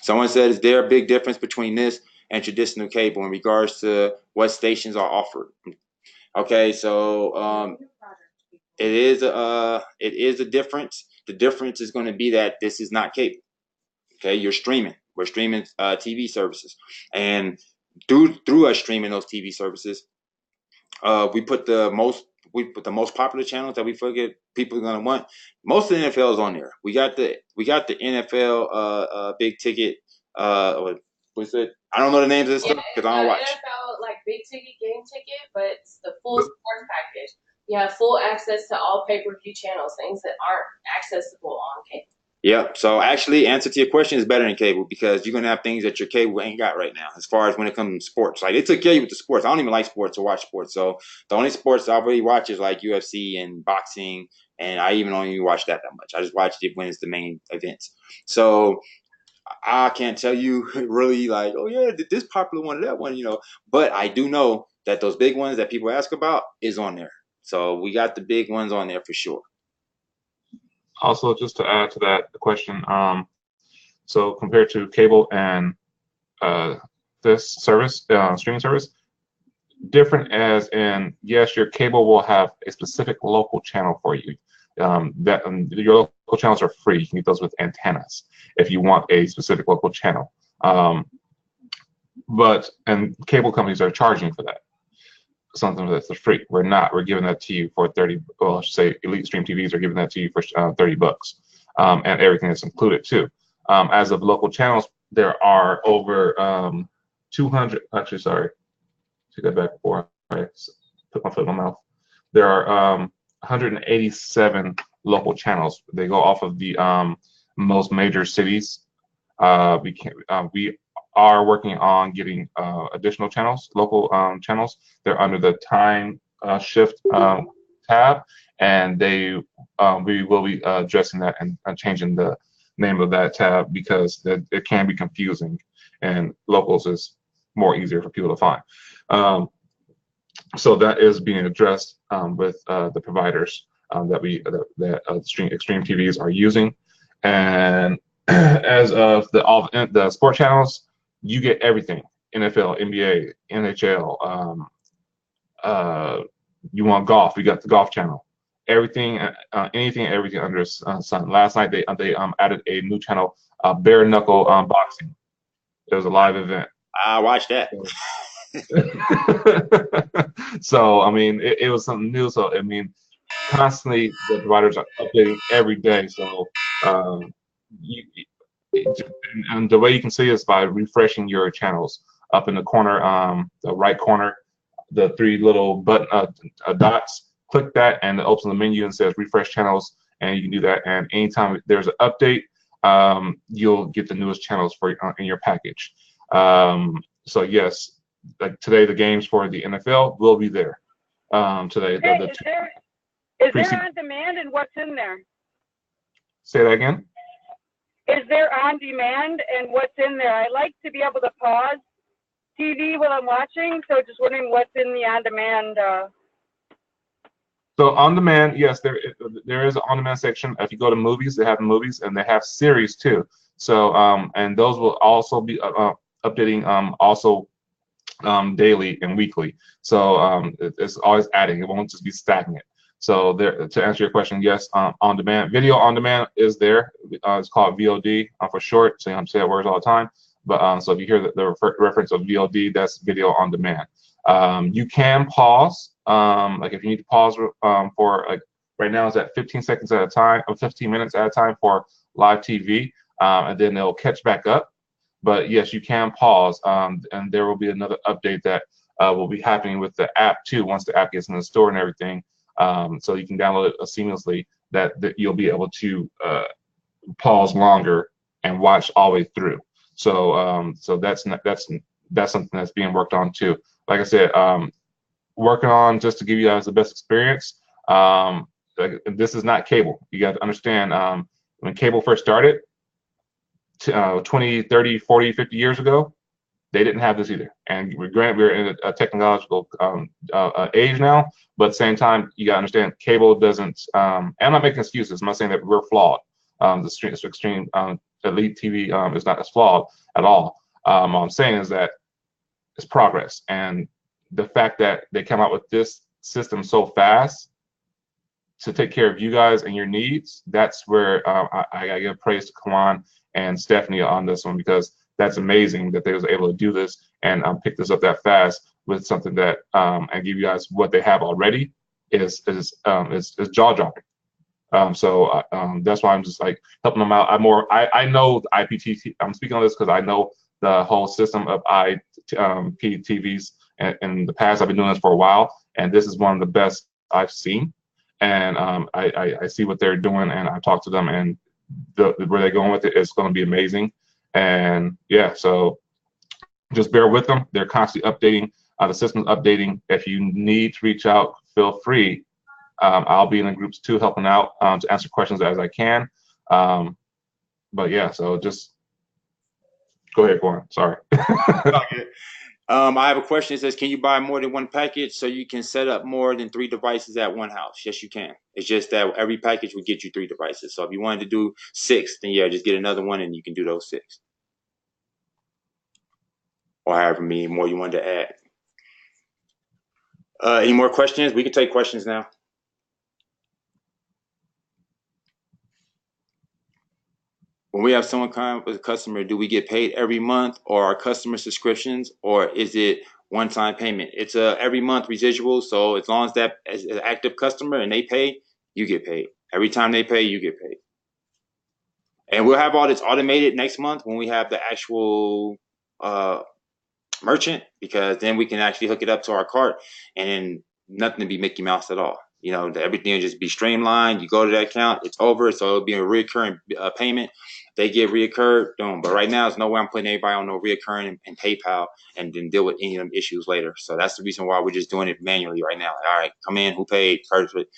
Someone said, is there a big difference between this and traditional cable in regards to what stations are offered? Okay, so it is a difference. The difference is going to be that this is not cable. Okay, you're streaming. We're streaming TV services, and through us streaming those TV services, we put the most popular channels that we figure people are gonna want. Most of the NFL is on there. We got the NFL big ticket. What's it? I don't know the names of this stuff because I don't watch. NFL like big ticket game ticket, but it's the full sports package. You have full access to all pay-per-view channels, things that aren't accessible on cable. Yep. So actually, answer to your question is better than cable because you're gonna have things that your cable ain't got right now. As far as when it comes to sports, like they took care of you with the sports. I don't even like sports or watch sports. So the only sports I really watch is like UFC and boxing, and I even don't even watch that much. I just watch it when it's the main events. So I can't tell you really like, oh yeah, this popular one or that one, But I do know that those big ones that people ask about is on there. So we got the big ones on there for sure. Also, just to add to that question, so compared to cable and this service, streaming service, different as in, yes, your cable will have a specific local channel for you. Your local channels are free. You can get those with antennas if you want a specific local channel. And cable companies are charging for that. Something that's free. We're not. We're giving that to you for 30. Well, I should say Elite Stream TVs are giving that to you for $30, and everything is included too. As of local channels, there are over 200. Actually, sorry, take that back before I put my foot in my mouth. There are 187 local channels. They go off of the most major cities. We are working on getting additional channels, local channels. They're under the time shift tab, and we will be addressing that and changing the name of that tab because it can be confusing, and locals is more easier for people to find. So that is being addressed with the providers that Extreme TVs are using, and as of all the sport channels, you get everything: NFL, NBA, NHL. You want golf? We got the golf channel. Everything, everything under the sun. Last night they added a new channel, bare knuckle boxing. It was a live event. I watched that. So I mean, it was something new. So I mean, constantly the providers are updating every day. So and the way you can see is by refreshing your channels up in the corner, the right corner, the three little button dots. Click that, and it opens the menu and says refresh channels, and you can do that. And anytime there's an update, you'll get the newest channels for in your package. So yes, like today, the games for the NFL will be there. Today, Hey, the is preseason. there on demand and what's in there? Say that again. Is there on demand and what's in there? I like to be able to pause TV while I'm watching, so just wondering what's in the on demand. So on demand, yes, there is an on demand section. If you go to movies, they have movies and they have series too. So and those will also be updating also daily and weekly. So it's always adding. It won't just be stagnant. So there, to answer your question, yes, on demand, video on demand is there. It's called VOD for short, so you have to say that words all the time. But so if you hear the reference of VOD, that's video on demand. You can pause, like if you need to pause for like right now it's at 15 seconds at a time, or 15 minutes at a time for live TV, and then it'll catch back up. But yes, you can pause, and there will be another update that will be happening with the app too. Once the app gets in the store and everything, so you can download it seamlessly. That you'll be able to pause longer and watch all the way through. So so that's something that's being worked on too. Like I said, working on just to give you guys the best experience. Like, this is not cable. You got to understand when cable first started. 20, 30, 40, 50 years ago, they didn't have this either. And we're in a technological age now, but at the same time, you got to understand cable doesn't, and I'm not making excuses. I'm not saying that we're flawed. The extreme elite TV is not as flawed at all. What I'm saying is that it's progress. And the fact that they come out with this system so fast to take care of you guys and your needs, that's where I give praise to Kawan and Stephanie on this one, because that's amazing that they was able to do this and pick this up that fast with something that and give you guys what they have already is jaw dropping. So that's why I'm just like helping them out. I know the IPTV. I'm speaking on this because I know the whole system of IPTVs, and in the past I've been doing this for a while, and this is one of the best I've seen. And I see what they're doing, and I talk to them, and where they're going with it is going to be amazing. And yeah, so just bear with them. They're constantly updating. The system's updating. If you need to reach out, feel free. I'll be in the groups too, helping out to answer questions as I can. But yeah, so just go ahead, go on. Sorry. I have a question. It says, can you buy more than one package so you can set up more than 3 devices at one house? Yes, you can. It's just that every package would get you 3 devices. So if you wanted to do 6, then yeah, just get another one and you can do those 6. Or however many more you wanted to add. Any more questions? We can take questions now. When we have someone come with a customer, do we get paid every month, or are customer subscriptions, or is it one-time payment? It's a every month residual. So as long as that is an active customer and they pay, you get paid. Every time they pay, you get paid. And we'll have all this automated next month when we have the actual merchant, because then we can actually hook it up to our cart and then nothing to be Mickey Mouse at all. You know, everything will just be streamlined. You go to that account, it's over. So it'll be a recurring payment. They get reoccurred, boom. But right now, there's no way I'm putting anybody on no reoccurring in PayPal and then deal with any of them issues later. So that's the reason why we're just doing it manually right now. Like, all right, come in, who paid, perfect,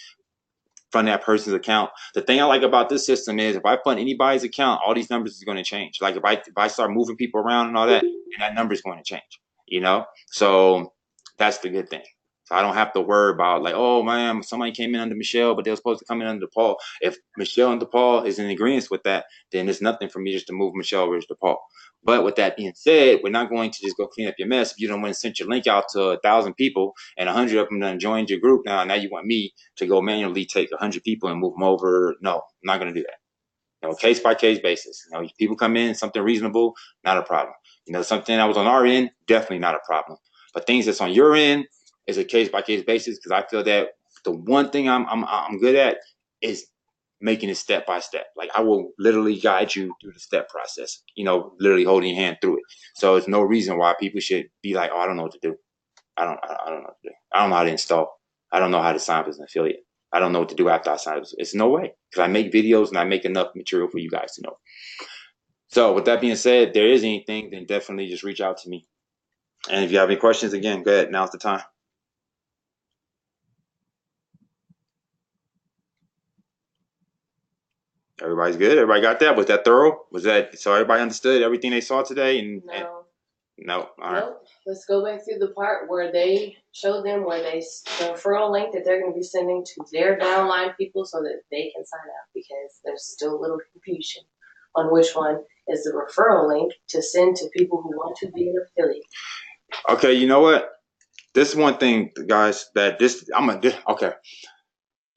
fund that person's account. The thing I like about this system is if I fund anybody's account, all these numbers is going to change. Like if I start moving people around and all that, then that number is going to change. You know, so that's the good thing. So I don't have to worry about like, oh man, somebody came in under Michelle, but they were supposed to come in under Paul. If Michelle and DePaul is in agreement with that, then there's nothing for me just to move Michelle versus DePaul. But with that being said, we're not going to just go clean up your mess. If you don't want to send your link out to 1,000 people and 100 of them done joined your group now you want me to go manually take 100 people and move them over. No, I'm not going to do that. You know, case by case basis. You know, people come in, something reasonable, not a problem. You know, something that was on our end, definitely not a problem. But things that's on your end is a case by case basis, because I feel that the one thing I'm good at is making it step by step. Like I will literally guide you through the step process. You know, literally holding your hand through it. So there's no reason why people should be like, oh, I don't know what to do. I don't know what to do. I don't know how to install. I don't know how to sign up as an affiliate. I don't know what to do after I sign up. It's no way, because I make videos and I make enough material for you guys to know. So with that being said, if there is anything, then definitely just reach out to me. And if you have any questions, again, go ahead. Now's the time. Everybody's good? Everybody got that? Was that thorough? Was that so everybody understood everything they saw today? No. All right. Nope. Let's go back through the part where they show them the referral link that they're going to be sending to their downline people so that they can sign up, because there's still a little confusion on which one is the referral link to send to people who want to be an affiliate. Okay, you know what? This is one thing, guys, okay.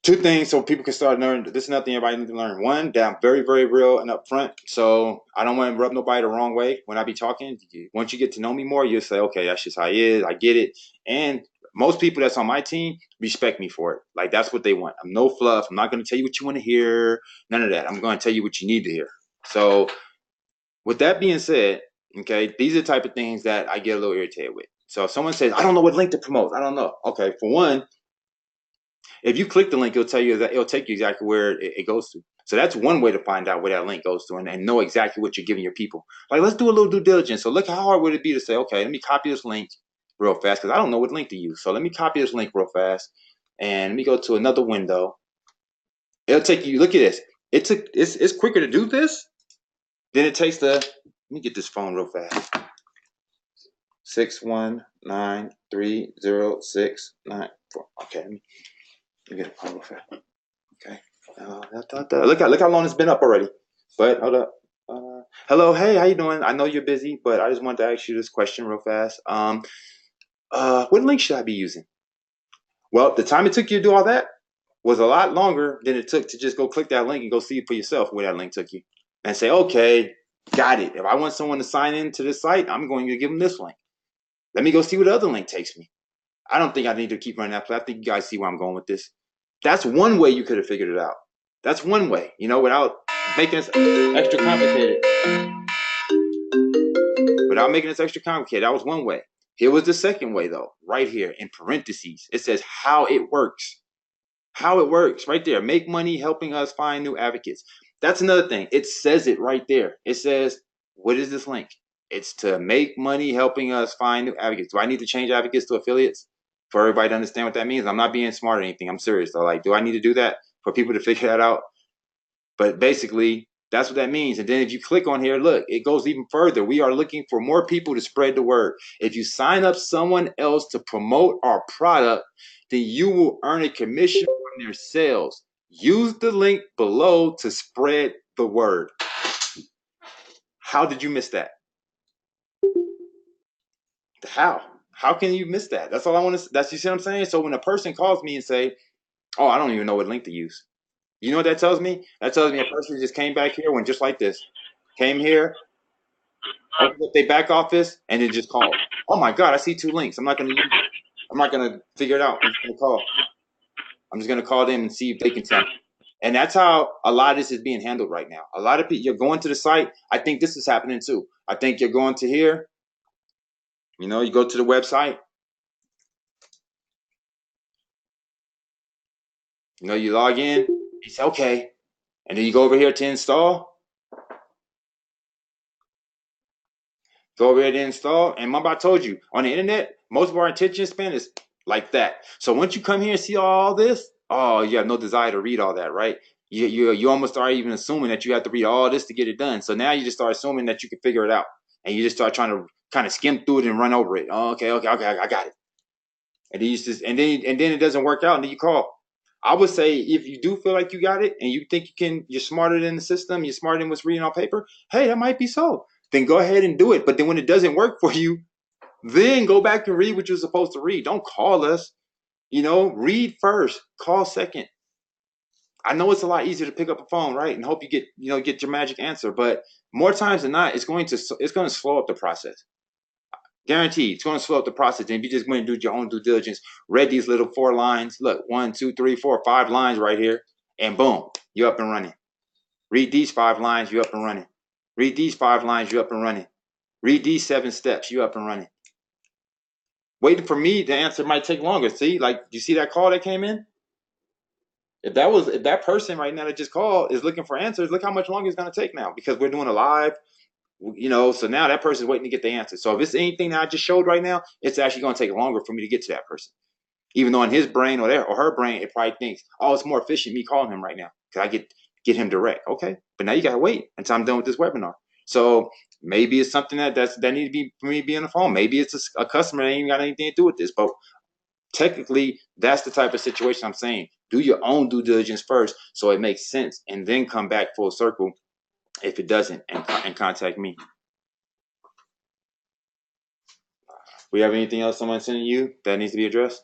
Two things so people can start learning. This is nothing everybody needs to learn. One, that I'm very, very real and upfront. So I don't want to rub nobody the wrong way when I be talking. Once you get to know me more, you'll say, okay, that's just how he is. I get it. And most people that's on my team respect me for it. Like, that's what they want. I'm no fluff. I'm not going to tell you what you want to hear. None of that. I'm going to tell you what you need to hear. So with that being said, okay, these are the type of things that I get a little irritated with. So if someone says, I don't know what link to promote, I don't know. Okay, for one, if you click the link, it'll take you exactly where it goes to. So that's one way to find out where that link goes to and know exactly what you're giving your people. Like, let's do a little due diligence. So look, how hard would it be to say, okay, let me copy this link real fast, because I don't know what link to use. So let me copy this link real fast, and let me go to another window. It'll take you, look at this. It's quicker to do this than it takes to, let me get this phone real fast. 6193069. Okay, let me get a phone real fast. Okay. Look how long it's been up already. But hold up. Hello, hey, how you doing? I know you're busy, but I just wanted to ask you this question real fast. What link should I be using? Well, the time it took you to do all that was a lot longer than it took to just go click that link and go see for yourself where that link took you, and say, okay, got it. If I want someone to sign in to this site, I'm going to give them this link. Let me go see what the other link takes me. I don't think I need to keep running that. I think you guys see where I'm going with this. That's one way you could have figured it out. That's one way, without making it extra complicated. Without making it extra complicated, that was one way. Here was the second way, though, right here in parentheses. It says how it works. How it works, right there. Make money helping us find new advocates. That's another thing. It says it right there. It says, what is this link? It's to make money helping us find new advocates. Do I need to change advocates to affiliates for everybody to understand what that means? I'm not being smart or anything. I'm serious, though. Like, do I need to do that for people to figure that out? But basically, that's what that means. And then if you click on here, look, it goes even further. We are looking for more people to spread the word. If you sign up someone else to promote our product, then you will earn a commission from their sales. Use the link below to spread the word. How did you miss that? How? How can you miss that? That's all I want to. You see what I'm saying? So when a person calls me and say, "Oh, I don't even know what link to use," you know what that tells me? That tells me a person just came back here, went just like this, came here, opened up their back office, and then just called. Oh my God, I see two links. I'm not gonna figure it out. I'm just gonna call. I'm just gonna call them and see if they can tell me. And that's how a lot of this is being handled right now. A lot of people, you're going to the site. I think this is happening too. I think you're going to here. You go to the website. You log in. You say, okay. And then you go over here to install. Go over here to install. And remember, I told you, on the internet, most of our attention span is like that. So once you come here and see all this, oh, you have no desire to read all that, right? You almost start even assuming that you have to read all this to get it done. So now you just start assuming that you can figure it out. And you just start trying to kind of skim through it and run over it. Oh, okay, I got it. And then it doesn't work out, and then you call. I would say if you do feel like you got it and you think you're smarter than the system, you're smarter than what's reading on paper, hey, that might be so. Then go ahead and do it. But then when it doesn't work for you, then go back and read what you're supposed to read. Don't call us. Read first, call second. I know it's a lot easier to pick up a phone, right? And hope you get your magic answer. But more times than not, it's going to slow up the process. Guaranteed, it's going to slow up the process. And if you just went and do your own due diligence, read these little 4 lines, look, 1, 2, 3, 4, 5 lines right here, and boom, you're up and running. Read these 5 lines, you're up and running. Read these 5 lines, you're up and running. Read these 7 steps, you're up and running. Waiting for me, the answer might take longer. See, like, you see that call that came in? if that person right now that just called is looking for answers, look how much longer it's going to take now because we're doing a live. So now that person's waiting to get the answer. So if it's anything that I just showed right now, it's actually going to take longer for me to get to that person. Even though in his brain or her brain, it probably thinks, oh, it's more efficient me calling him right now because I get him direct. Okay, but now you got to wait until I'm done with this webinar. So maybe it's something that need to be for me to be on the phone. Maybe it's a customer that ain't even got anything to do with this. But technically, that's the type of situation I'm saying. Do your own due diligence first so it makes sense, and then come back full circle if it doesn't, and contact me. We have anything else someone's sending you that needs to be addressed?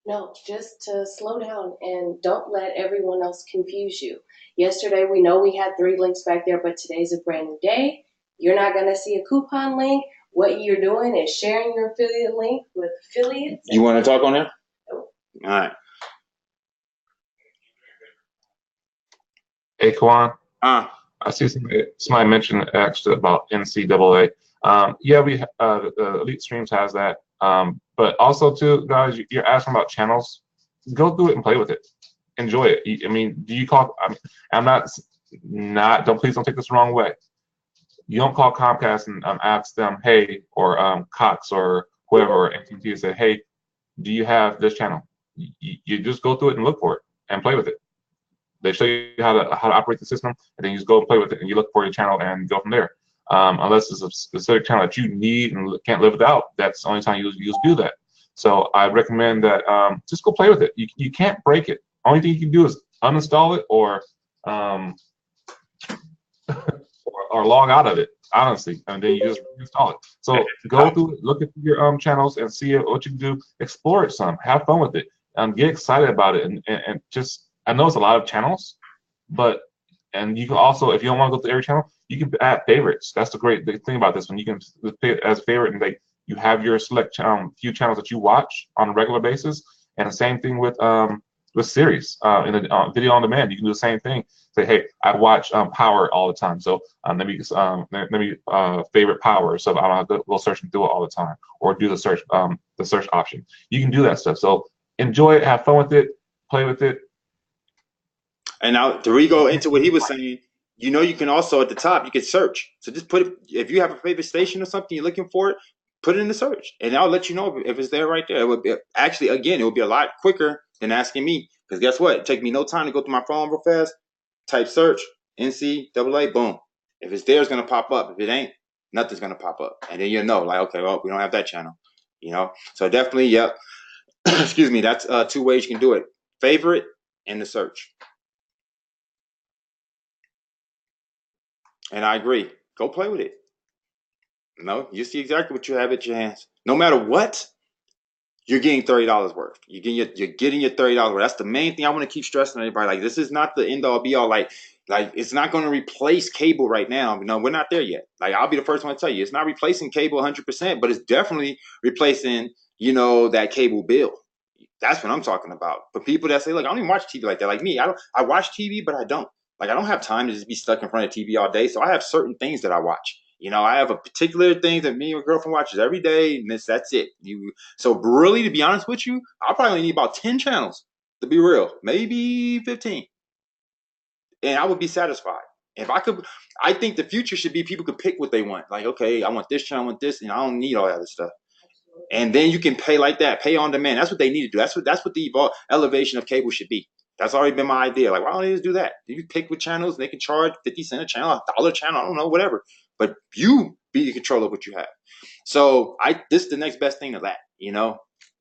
No, just to slow down and don't let everyone else confuse you. Yesterday, we know we had 3 links back there, but today's a brand new day. You're not going to see a coupon link. What you're doing is sharing your affiliate link with affiliates. You want to talk on there? Nope. All right. Hey, Kwan. I see somebody mentioned actually about NCAA. Yeah, the Elite Streams has that. But also too, guys, you're asking about channels. Go through it and play with it. Enjoy it. I mean, do you call? I'm not. Don't please don't take this the wrong way. You don't call Comcast and ask them, hey, or Cox or whoever, AT&T, and say, hey, do you have this channel? You just go through it and look for it and play with it. They show you how to operate the system, and then you just go and play with it, and you look for your channel and go from there. Unless it's a specific channel that you need and can't live without, that's the only time you do that. So I recommend that just go play with it. You can't break it. Only thing you can do is uninstall it or log out of it, honestly, and then you just install it. So go through it, look at your channels and see what you can do. Explore it some, have fun with it, get excited about it, and just. I know it's a lot of channels, and you can also, if you don't want to go to every channel, you can add favorites. That's the great thing about this one. You can pay it as a favorite, and you have your select few channels that you watch on a regular basis. And the same thing with series in the video on demand. You can do the same thing. Say, hey, I watch Power all the time, so let me favorite Power, so I don't have to go searching through it all the time, or do the search option. You can do that stuff. So enjoy it, have fun with it, play with it. And now to go into what he was saying, you can also at the top you can search. So just put it, if you have a favorite station or something you're looking for it, put it in the search, and I'll let you know if it's there right there. It would be actually, again, it would be a lot quicker than asking me, because guess what? It takes me no time to go through my phone real fast. Type search NCAA, boom. If it's there, it's gonna pop up. If it ain't, nothing's gonna pop up, and then like, okay, well, we don't have that channel. So definitely, yep. Excuse me. That's 2 ways you can do it: favorite and the search. And I agree. Go play with it. No, you see exactly what you have at your hands. No matter what, you're getting $30 worth. You're getting your $30 worth. That's the main thing I want to keep stressing to everybody. Like, this is not the end all be all. Like it's not going to replace cable right now. No, we're not there yet. Like, I'll be the first one to tell you, it's not replacing cable 100%, but it's definitely replacing, that cable bill. That's what I'm talking about. For people that say, like, I don't even watch TV like that. Like me, I watch TV, but I don't. Like, I don't have time to just be stuck in front of TV all day. So I have certain things that I watch. I have a particular thing that me and my girlfriend watches every day, and that's it. So really, to be honest with you, I probably only need about 10 channels, to be real, maybe 15, and I would be satisfied. If I could, I think the future should be people could pick what they want. Like, okay, I want this channel, I want this, and I don't need all that other stuff. And then you can pay like that, pay on demand. That's what they need to do. That's what the elevation of cable should be. That's already been my idea. Like, why don't they just do that? You pick with channels, and they can charge 50 cents a channel, $1 a channel, I don't know, whatever. But you be in control of what you have. So this is the next best thing to that,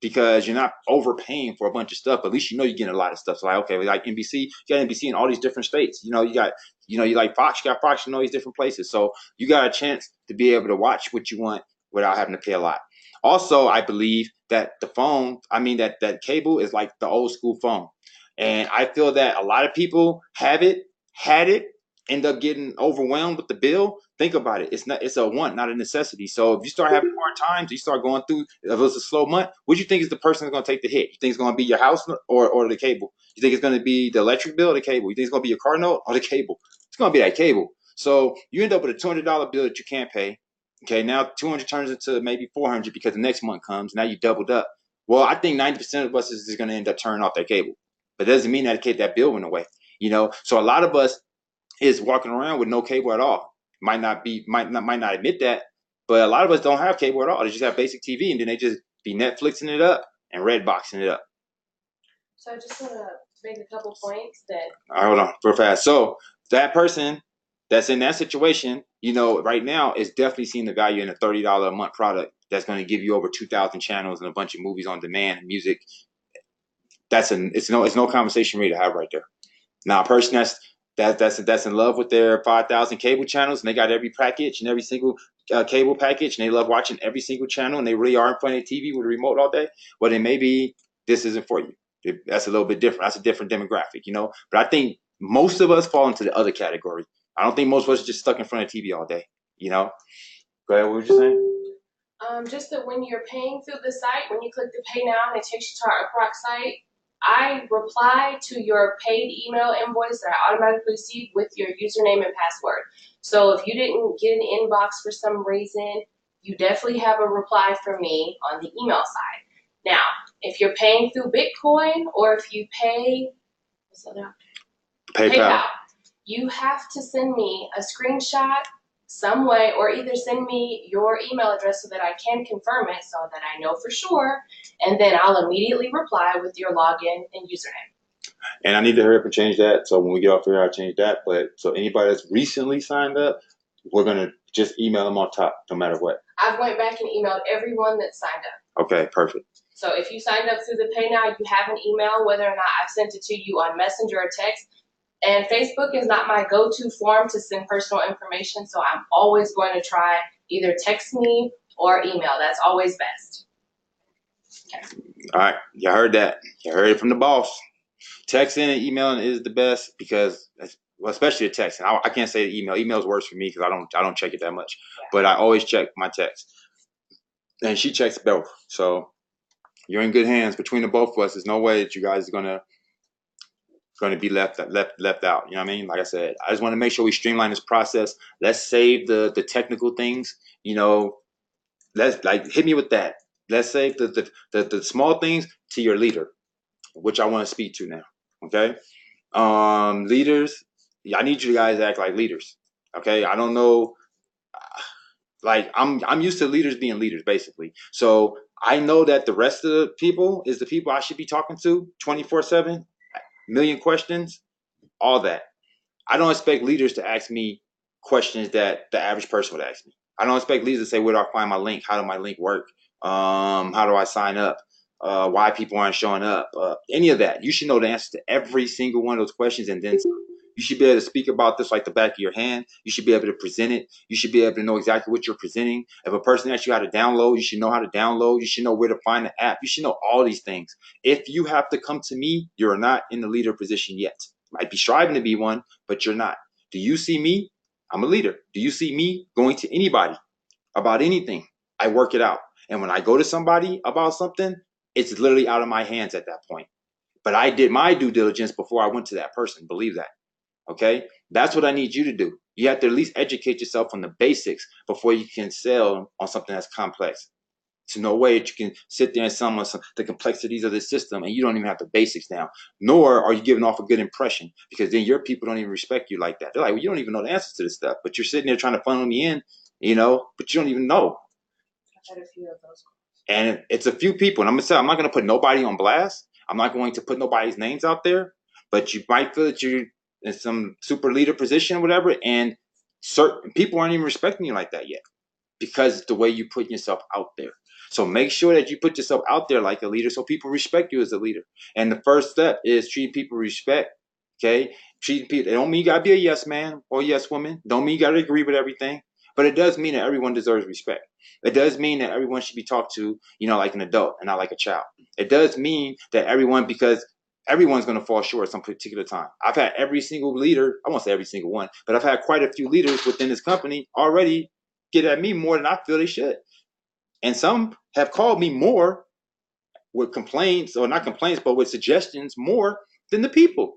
because you're not overpaying for a bunch of stuff. At least you're getting a lot of stuff. So like, okay, like NBC, you got NBC in all these different states. You got, you like Fox, you got Fox in all these different places. So you got a chance to be able to watch what you want without having to pay a lot. Also, I believe that that cable is like the old school phone. And I feel that a lot of people had it, end up getting overwhelmed with the bill. Think about it. It's a want, not a necessity. So if you start having hard times, you start going through, if it's a slow month, what do you think is the person that's going to take the hit? You think it's going to be your house or the cable? You think it's going to be the electric bill or the cable? You think it's going to be your car note or the cable? It's going to be that cable. So you end up with a $200 bill that you can't pay. Okay, now 200 turns into maybe 400 because the next month comes. Now you doubled up. Well, I think 90% of us is going to end up turning off that cable. but it doesn't mean that bill went away. You know, so a lot of us is walking around with no cable at all. Might not admit that, but a lot of us don't have cable at all. They just have basic TV, and then they just be Netflixing it up and Redboxing it up. So I just want to make a couple points that. All right, hold on, real fast. So that person that's in that situation, you know, right now is definitely seeing the value in a $30 a month product that's going to give you over 2,000 channels and a bunch of movies on demand, music. It's no conversation for me to have right there. Now, a person that's in love with their 5,000 cable channels, and they got every package and every single cable package, and they love watching every single channel, and they really are in front of the TV with a remote all day. Well, then maybe this isn't for you. That's a little bit different. That's a different demographic, you know. But I think most of us fall into the other category. I don't think most of us are just stuck in front of TV all day, you know. Go ahead. What were you saying? Just that when you're paying through the site, when you click the pay now and it takes you to our Rock site, I reply to your paid email invoice that I automatically receive with your username and password. So if you didn't get an inbox for some reason, you definitely have a reply from me on the email side. Now, if you're paying through Bitcoin or if you pay, what's that now? PayPal, you have to send me a screenshot some way, or either send me your email address so that I can confirm it so that I know for sure, and then I'll immediately reply with your login and username. And I need to hurry up and change that. So when we get off here, I'll change that. But so anybody that's recently signed up, we're going to just email them on top, no matter what. I've went back and emailed everyone that signed up. Okay, perfect. So if you signed up through the Pay Now, you have an email, whether or not I've sent it to you on Messenger or text. And Facebook is not my go-to form to send personal information, so I'm always going to try either text me or email. That's always best. Okay. All right, you heard that. You heard it from the boss. Texting and emailing is the best because, well, especially the texting. I can't say the email. Email's worse for me because I don't check it that much. Yeah. But I always check my text, and she checks both. So you're in good hands between the both of us. There's no way that you guys are gonna be left out. You know what I mean? Like I said, I just want to make sure we streamline this process. Let's save the technical things. You know, let's hit me with that. Let's save the small things to your leader, which I want to speak to now. Okay, leaders. I need you guys to act like leaders. Okay, I don't know. Like I'm used to leaders being leaders, basically. So I know that the rest of the people is the people I should be talking to 24/7. Million questions, all that. I don't expect leaders to ask me questions that the average person would ask me. I don't expect leaders to say, where do I find my link? How do my link work? How do I sign up? Why people aren't showing up? Any of that. You should know the answer to every single one of those questions, and then some. You should be able to speak about this like the back of your hand. You should be able to present it. You should be able to know exactly what you're presenting. If a person asks you how to download, you should know how to download. You should know where to find the app. You should know all these things. If you have to come to me, you're not in the leader position yet. Might be striving to be one, but you're not. Do you see me? I'm a leader. Do you see me going to anybody about anything? I work it out. And when I go to somebody about something, it's literally out of my hands at that point. But I did my due diligence before I went to that person. Believe that. Okay? That's what I need you to do. You have to at least educate yourself on the basics before you can sell on something that's complex. There's no way that you can sit there and sell them the complexities of the system and you don't even have the basics down. Nor are you giving off a good impression, because then your people don't even respect you like that. They're like, well, you don't even know the answers to this stuff, but you're sitting there trying to funnel me in, you know, but you don't even know. I've had a few of those. And it's a few people. And I'm going to say, I'm not going to put nobody on blast. I'm not going to put nobody's names out there, but you might feel that you're in some super leader position or whatever, and certain people aren't even respecting you like that yet because it's the way you put yourself out there. So make sure that you put yourself out there like a leader so people respect you as a leader. And the first step is treat people with respect. Okay? Treat people. It don't mean you gotta be a yes man or yes woman. Don't mean you gotta agree with everything. But it does mean that everyone deserves respect. It does mean that everyone should be talked to, you know, like an adult and not like a child. It does mean that everyone, because everyone's going to fall short at some particular time. I've had every single leader, I won't say every single one, but I've had quite a few leaders within this company already get at me more than I feel they should. And some have called me more with complaints, or not complaints, but with suggestions more than the people.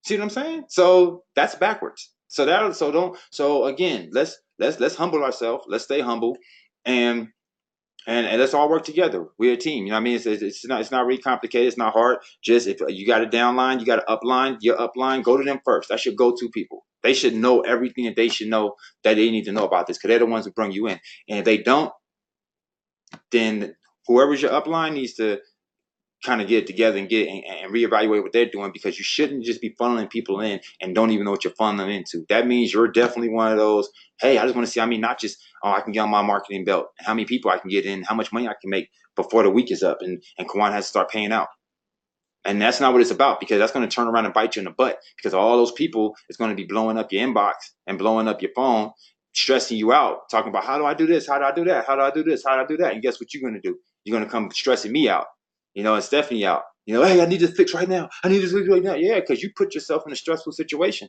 See what I'm saying? So that's backwards. So again, let's humble ourselves. Let's stay humble. And And let's all work together. We're a team. You know what I mean? It's not really complicated. It's not hard. Just if you got a downline, you got an upline. Your upline, go to them first. That's your go-to people. They should know everything that they should know that they need to know about this because they're the ones who bring you in. And if they don't, then whoever's your upline needs to kind of get it together and reevaluate what they're doing because you shouldn't just be funneling people in and don't even know what you're funneling into. That means you're definitely one of those, hey, I just want to see, not just, I can get on my marketing belt, how many people I can get in, how much money I can make before the week is up and Kawan has to start paying out. And that's not what it's about because that's going to turn around and bite you in the butt because all those people is going to be blowing up your inbox and blowing up your phone, stressing you out, talking about how do I do this? How do I do that? How do I do this? How do I do that? And guess what you're going to do? You're going to come stressing me out, and Stephanie out. Hey, I need this fixed right now. I need this fixed right now. Yeah, because you put yourself in a stressful situation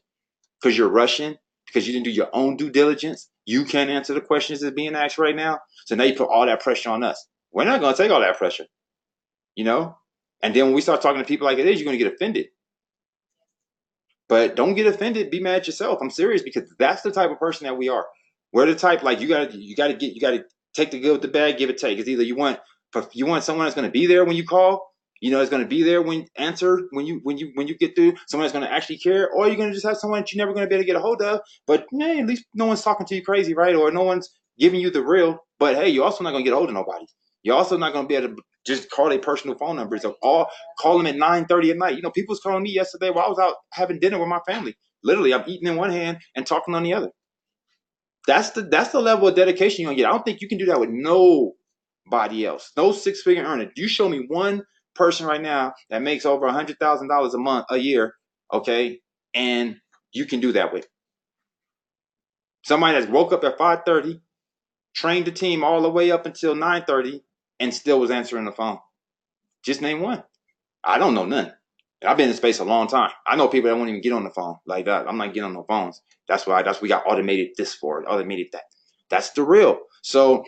because you're rushing, because you didn't do your own due diligence. You can't answer the questions that's being asked right now. So now you put all that pressure on us. We're not going to take all that pressure, And then when we start talking to people like it is, you're going to get offended. But don't get offended. Be mad at yourself. I'm serious because that's the type of person that we are. We're the type like you got to take the good with the bad, give it take. It's either you want someone that's going to be there when you call, it's going to be there when you get through, someone that's going to actually care, or you're going to just have someone that you're never going to be able to get a hold of. But hey, at least no one's talking to you crazy, right? Or no one's giving you the real. But hey, you're also not going to get a hold of nobody. You're also not going to be able to just call their personal phone numbers or call them at 9:30 at night. People was calling me yesterday while I was out having dinner with my family. Literally, I'm eating in one hand and talking on the other. That's the level of dedication you're gonna get. I don't think you can do that with nobody else. No six-figure earner. You show me one person right now that makes over $100,000 a year, okay, and you can do that with. Somebody that's woke up at 5:30, trained the team all the way up until 9:30, and still was answering the phone. Just name one. I don't know none. I've been in space a long time. I know people that won't even get on the phone like that. I'm not getting on no phones. That's why we got automated this for, automated that. That's the real. So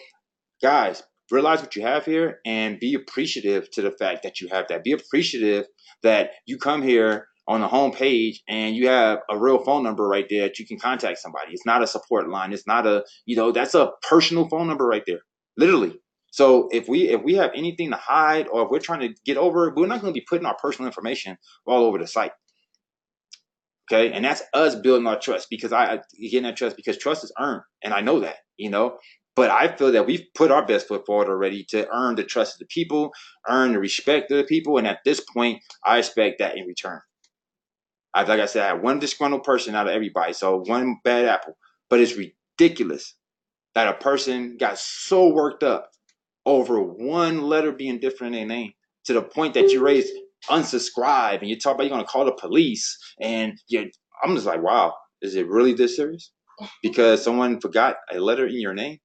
guys, realize what you have here and be appreciative to the fact that you have that. Be appreciative that you come here on the home page and you have a real phone number right there that you can contact somebody. It's not a support line. It's not that's a personal phone number right there, literally. So if we have anything to hide or if we're trying to get over it, we're not going to be putting our personal information all over the site. Okay, and that's us building our trust because getting that trust because trust is earned, and I know that, But I feel that we've put our best foot forward already to earn the trust of the people, earn the respect of the people, and at this point, I expect that in return. Like I said, I have one disgruntled person out of everybody, so one bad apple. But it's ridiculous that a person got so worked up over one letter being different in their name to the point that you raise unsubscribe and you talk about you're going to call the police and I'm just like, wow, is it really this serious? Because someone forgot a letter in your name?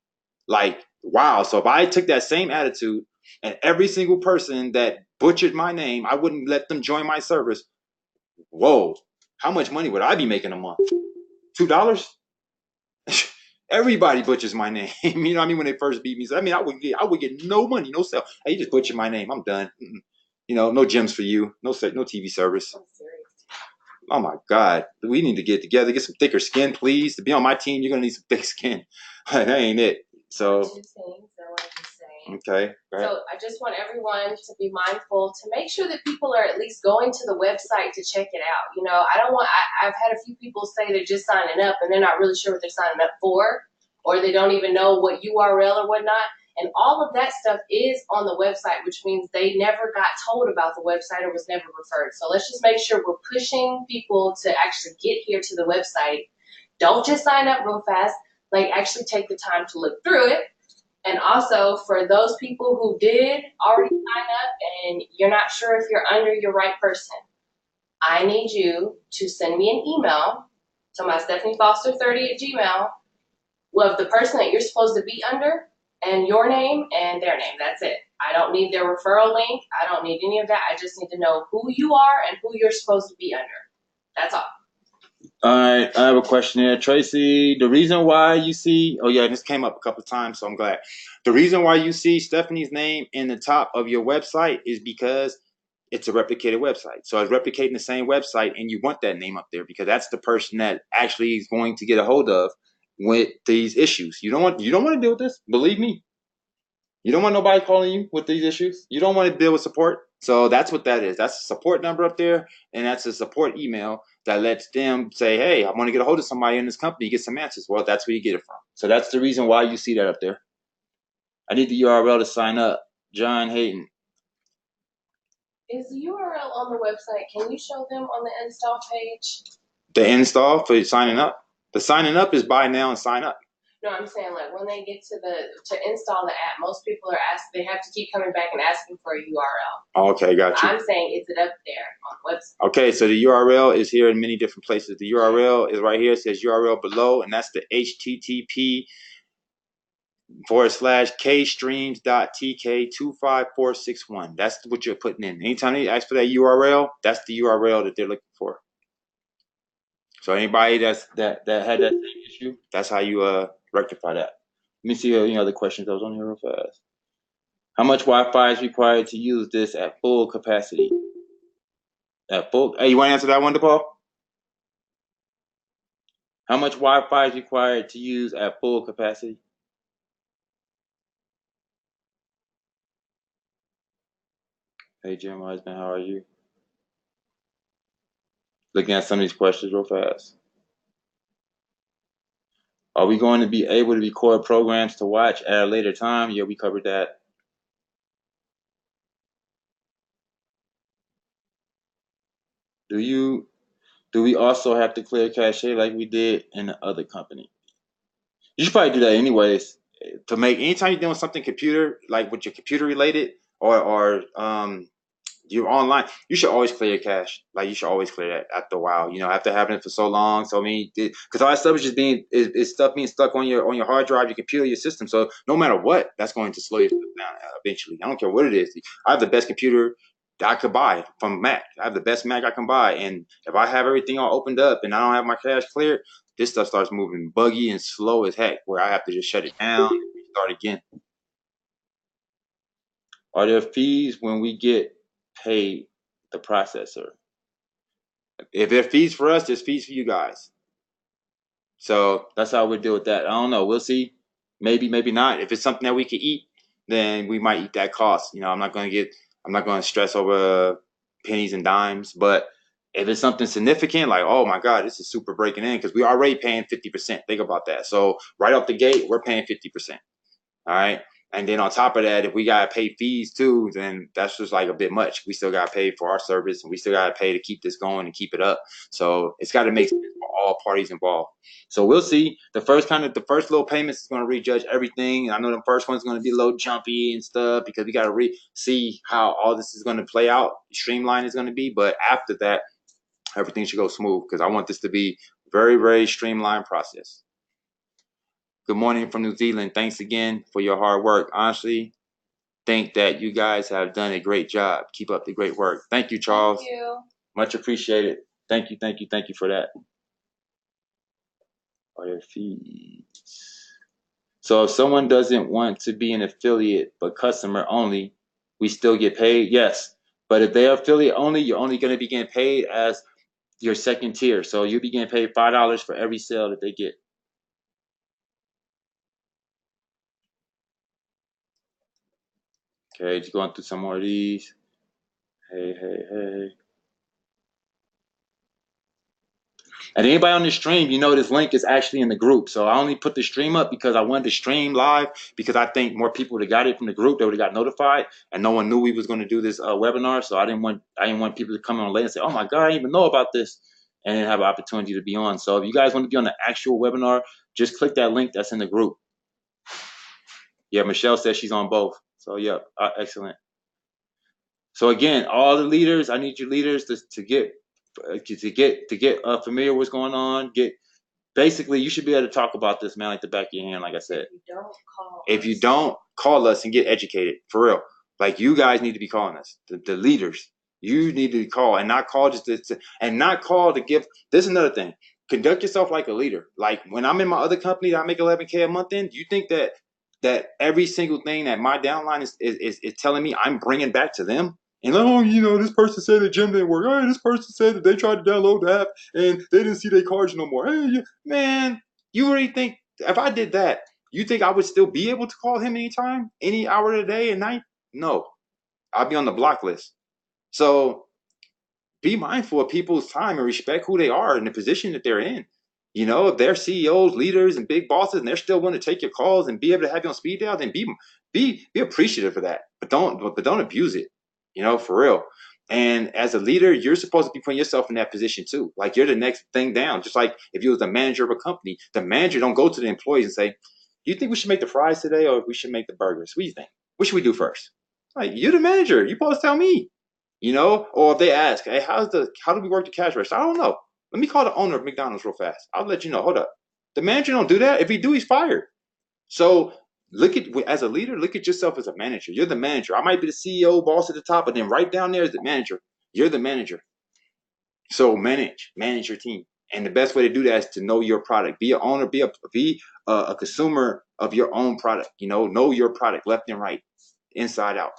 Like, wow. So if I took that same attitude and every single person that butchered my name, I wouldn't let them join my service. Whoa, how much money would I be making a month? $2? Everybody butchers my name. You know what I mean? When they first beat me. So, I would get no money, no sale. Hey, you just butchered my name. I'm done. No gems for you. No TV service. Oh my God. We need to get together, get some thicker skin, please. To be on my team, you're gonna need some thick skin. That ain't it. So Two things I wanted to say. okay. Right. So I just want everyone to be mindful to make sure that people are at least going to the website to check it out. I've had a few people say they're just signing up and they're not really sure what they're signing up for, or they don't even know what URL or whatnot. And all of that stuff is on the website, which means they never got told about the website or was never referred. So let's just make sure we're pushing people to actually get here to the website. Don't just sign up real fast. Actually take the time to look through it. And also for those people who did already sign up and you're not sure if you're under your right person, I need you to send me an email to my StephanieFoster30@gmail with the person that you're supposed to be under and your name and their name. That's it. I don't need their referral link. I don't need any of that. I just need to know who you are and who you're supposed to be under. That's all. All right, I have a question here, Tracy. The reason why you see, this came up a couple of times, so I'm glad. The reason why you see Stephanie's name in the top of your website is because it's a replicated website. So it's replicating the same website, and you want that name up there because that's the person that actually is going to get a hold of with these issues. You don't want to deal with this. Believe me. You don't want nobody calling you with these issues. You don't want to deal with support. So that's what that is. That's a support number up there, and that's a support email that lets them say, hey, I want to get a hold of somebody in this company, get some answers. Well, that's where you get it from. So that's the reason why you see that up there. I need the URL to sign up. John Hayden. Is the URL on the website? Can you show them on the install page? The install for signing up. The signing up is buy now and sign up. No, I'm saying like when they get to install the app, most people are they have to keep coming back and asking for a URL. Okay, got you. I'm saying, is it up there on the website? Okay, so the URL is here in many different places. The URL is right here. It says URL below, and that's the http://kstreams.tk25461. That's what you're putting in. Anytime they ask for that URL, that's the URL that they're looking for. So anybody that had that same issue, that's how you rectify that. Let me see any other questions. I was on here real fast. How much Wi-Fi is required to use this at full capacity? At full? Hey, you want to answer that one, DePaul? How much Wi-Fi is required to use at full capacity? Hey, Jim Wiseman, how are you? Looking at some of these questions real fast. Are we going to be able to record programs to watch at a later time? Yeah, we covered that. Do we also have to clear cache like we did in the other company? You should probably do that anyways. To make anytime you're doing something computer, like with your computer related or you're online, you should always clear your cache. Like you should always clear that after a while. After having it for so long. So I mean, because all that stuff is just is stuff being stuck on your hard drive, your computer, your system. So no matter what, that's going to slow your stuff down eventually. I don't care what it is. I have the best computer that I could buy from Mac. I have the best Mac I can buy, and if I have everything all opened up and I don't have my cache cleared, this stuff starts moving buggy and slow as heck, where I have to just shut it down and restart again. Are there fees when we get paid the processor? If there are fees for us, there's fees for you guys. So that's how we deal with that. I don't know. We'll see. Maybe, maybe not. If it's something that we can eat, then we might eat that cost. I'm not going to stress over pennies and dimes. But if it's something significant, like, oh my God, this is super breaking in, because we're already paying 50%. Think about that. So right off the gate, we're paying 50%. All right. And then on top of that, if we got to pay fees too, then that's just like a bit much. We still got to pay for our service, and we still got to pay to keep this going and keep it up. So it's got to make sense for all parties involved. So we'll see. The first little payments is going to rejudge everything. I know the first one's going to be a little jumpy and stuff, because we got to see how all this is going to play out. Streamline is going to be, but after that, everything should go smooth, because I want this to be very, very streamlined process. Good morning from New Zealand. Thanks again for your hard work. Honestly, think that you guys have done a great job. Keep up the great work. Thank you, Charles. Thank you. Much appreciated. Thank you for that. Are there fees? So if someone doesn't want to be an affiliate but customer only, we still get paid? Yes. But if they're affiliate only, you're only going to be getting paid as your second tier. So you'll be getting paid $5 for every sale that they get. Okay, just going through some more of these. Hey. And anybody on the stream, this link is actually in the group. So I only put the stream up because I wanted to stream live, because I think more people would have got it from the group. They would have got notified, and no one knew we was going to do this webinar. So I didn't want people to come on late and say, "Oh my God, I didn't even know about this," and then have an opportunity to be on. So if you guys want to be on the actual webinar, just click that link that's in the group. Yeah, Michelle says she's on both. So yeah, excellent. So again, all the leaders, I need you leaders to get familiar with what's going on. Basically, you should be able to talk about this, man, like the back of your hand, like I said. If you don't call us and get educated, for real, like you guys need to be calling us, the leaders. You need to call, and not call to give. This is another thing. Conduct yourself like a leader. Like when I'm in my other company that I make $11K a month in, do you think that every single thing that my downline is telling me I'm bringing back to them? And this person said the gym didn't work. Hey, this person said that they tried to download the app and they didn't see their cards no more. Hey, man, you really think if I did that, You think I would still be able to call him anytime, any hour of the day and night? No, I'll be on the block list. So be mindful of people's time and respect who they are and the position that they're in. You know, if they're CEOs, leaders, and big bosses, and they're still willing to take your calls and be able to have you on speed dial, then be appreciative of that. But don't abuse it. You know, for real. And as a leader, you're supposed to be putting yourself in that position too. Like you're the next thing down. Just like if you was the manager of a company, the manager don't go to the employees and say, "Do you think we should make the fries today, or we should make the burgers? What do you think? What should we do first?" Like you're the manager. You're supposed to tell me. You know, or if they ask, "Hey, how do we work the cash register?" I don't know. Let me call the owner of McDonald's real fast. I'll let you know. Hold up. The manager don't do that. If he do, he's fired. So look at, as a leader, look at yourself as a manager. You're the manager. I might be the CEO, boss at the top, but then right down there is the manager. You're the manager. So manage your team. And the best way to do that is to know your product. Be an owner, be a consumer of your own product. You know your product left and right, inside out.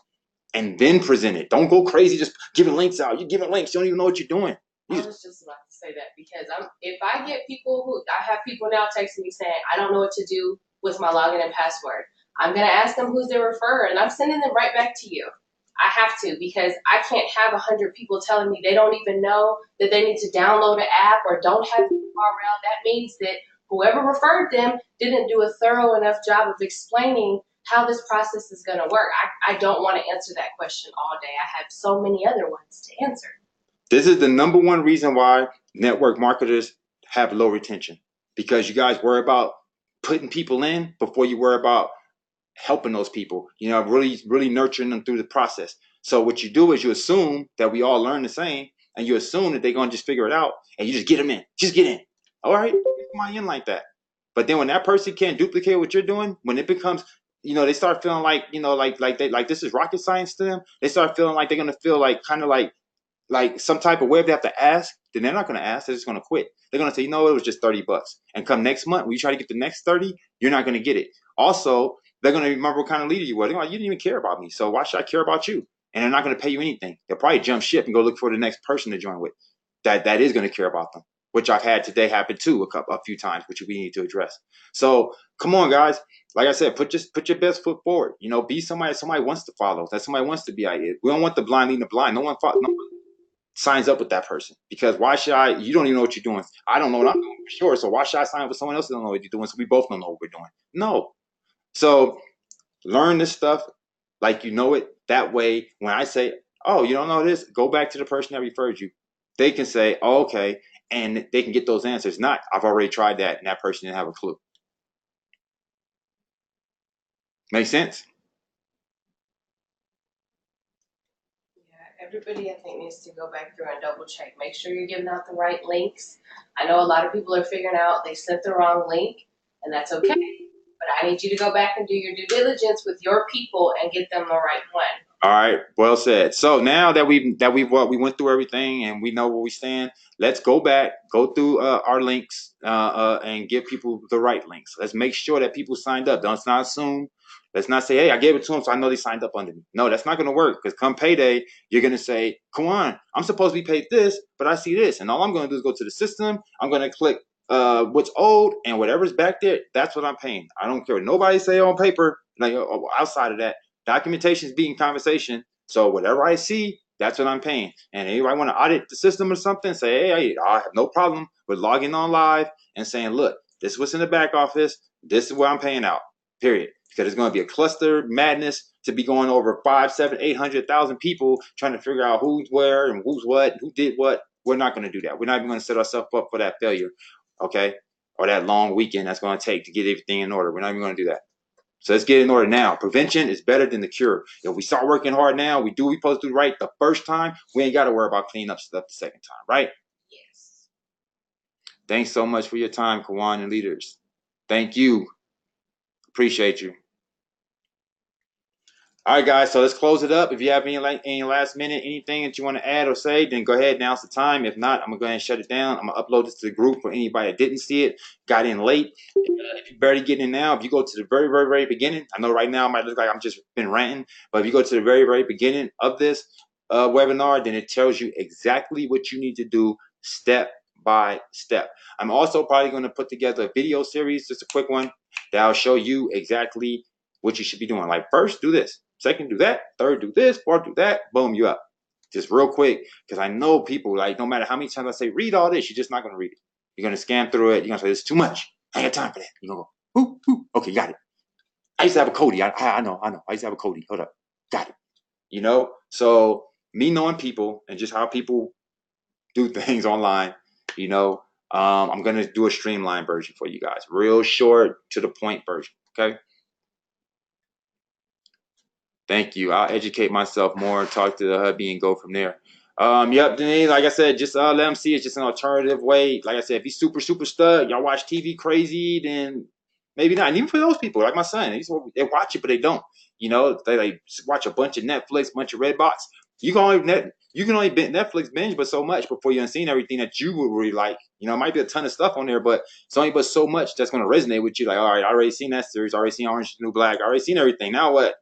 And then present it. Don't go crazy just giving links out. You're giving links. You don't even know what you're doing. I was just about to say that because if I get I have people now texting me saying, I don't know what to do with my login and password. I'm going to ask them who's their referrer, and I'm sending them right back to you. I have to, because I can't have 100 people telling me they don't even know that they need to download an app or don't have the URL. That means that whoever referred them didn't do a thorough enough job of explaining how this process is going to work. I don't want to answer that question all day. I have so many other ones to answer. This is the number one reason why network marketers have low retention, because you guys worry about putting people in before you worry about helping those people, really nurturing them through the process. So what you do is you assume that we all learn the same, and you assume that they're going to just figure it out, and you just get them in. Just get in. All right? Get somebody in like that. But then when that person can't duplicate what you're doing, when it becomes, they start feeling like, like this is rocket science to them. They start feeling like they're going to feel like kind of like some type of way if they have to ask, then they're not going to ask. They're just going to quit. They're going to say, it was just $30. And come next month, when you try to get the next 30, you're not going to get it. Also, they're going to remember what kind of leader you were. They're like, you didn't even care about me, so why should I care about you? And they're not going to pay you anything. They'll probably jump ship and go look for the next person to join with that is going to care about them, which I've had today happen too a few times, which we need to address. So come on, guys. Like I said, put your best foot forward. Be somebody wants to follow, that somebody wants to be out here. We don't want the blind leading the blind. No one signs up with that person, because why should I? You don't even know what you're doing. I don't know what I'm doing for sure. So why should I sign up with someone else that don't know what you're doing? So we both don't know what we're doing. No. So learn this stuff like you know it. That way, when I say, "Oh, you don't know this," go back to the person that referred you. They can say, "Oh, okay," and they can get those answers. Not, "I've already tried that," and that person didn't have a clue. Make sense? Everybody, I think, needs to go back through and double check. Make sure you're giving out the right links. I know a lot of people are figuring out they sent the wrong link, and that's okay. But I need you to go back and do your due diligence with your people and get them the right one. All right, well said. So now that we went through everything and we know where we stand, let's go through our links and give people the right links. Let's make sure that people signed up. Let's not assume. Let's not say, "Hey, I gave it to them, so I know they signed up under me." No, that's not going to work, because come payday, you're going to say, "Come on, I'm supposed to be paid this, but I see this, and all I'm going to do is go to the system. I'm going to click what's owed, and whatever's back there, that's what I'm paying. I don't care what nobody say on paper, like outside of that. Documentation is beating conversation. So whatever I see, that's what I'm paying. And anybody want to audit the system or something, say, "Hey, I have no problem with logging on live and saying, look, this is what's in the back office. This is what I'm paying out, period." Because it's going to be a cluster madness to be going over 5, 7, 800,000 people trying to figure out who's where and who's what, who did what. We're not going to do that. We're not even going to set ourselves up for that failure, okay? Or that long weekend that's going to take to get everything in order. We're not even going to do that. So let's get in order now. Prevention is better than the cure. If we start working hard now, we do what we're supposed to do right the first time, we ain't got to worry about cleaning up stuff the second time, right? Yes. Thanks so much for your time, Kawan and leaders. Thank you. Appreciate you. All right, guys, so let's close it up. If you have any last minute, anything that you want to add or say, then go ahead, now's the time. If not, I'm going to go ahead and shut it down. I'm going to upload this to the group for anybody that didn't see it, got in late. If you're barely getting in now, if you go to the very, very, very beginning, I know right now it might look like I'm just been ranting, but if you go to the very, very beginning of this webinar, then it tells you exactly what you need to do step by step. I'm also probably going to put together a video series, just a quick one, that'll show you exactly what you should be doing. Like first, do this. Second, do that. Third, do this. Fourth, do that. Boom, you up. Just real quick, because I know people, like, no matter how many times I say, read all this, you're just not going to read it. You're going to scan through it. You're going to say, it's too much. I ain't got time for that. You're going to go, ooh, ooh. Okay, you got it. I used to have a Cody. I know. I used to have a Cody. Hold up. Got it. You know? So me knowing people and just how people do things online, you know, I'm going to do a streamlined version for you guys. Real short, to the point version. Okay? Thank you. I'll educate myself more, talk to the hubby, and go from there. Yep, Denise, like I said, just let them see it's just an alternative way. Like I said, if he's super, super stuck, y'all watch TV crazy, then maybe not. And even for those people, like my son, they watch it, but they don't. You know, they like watch a bunch of Netflix, bunch of Redbox. You can only Netflix binge but so much before you've seen everything that you would really like. You know, it might be a ton of stuff on there, but it's only but so much that's going to resonate with you. Like, all right, I already seen that series, I already seen Orange is the New Black, I already seen everything. Now what?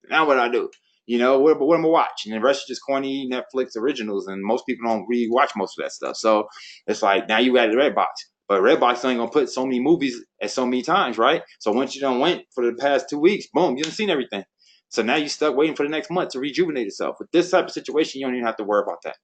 Now what I do? You know, what am I gonna watch? And the rest is just corny Netflix originals, and most people don't really watch most of that stuff. So it's like now you add the Redbox, but Redbox ain't gonna put so many movies at so many times, right? So once you done went for the past 2 weeks, boom, you done seen everything. So now you stuck waiting for the next month to rejuvenate yourself. With this type of situation, you don't even have to worry about that.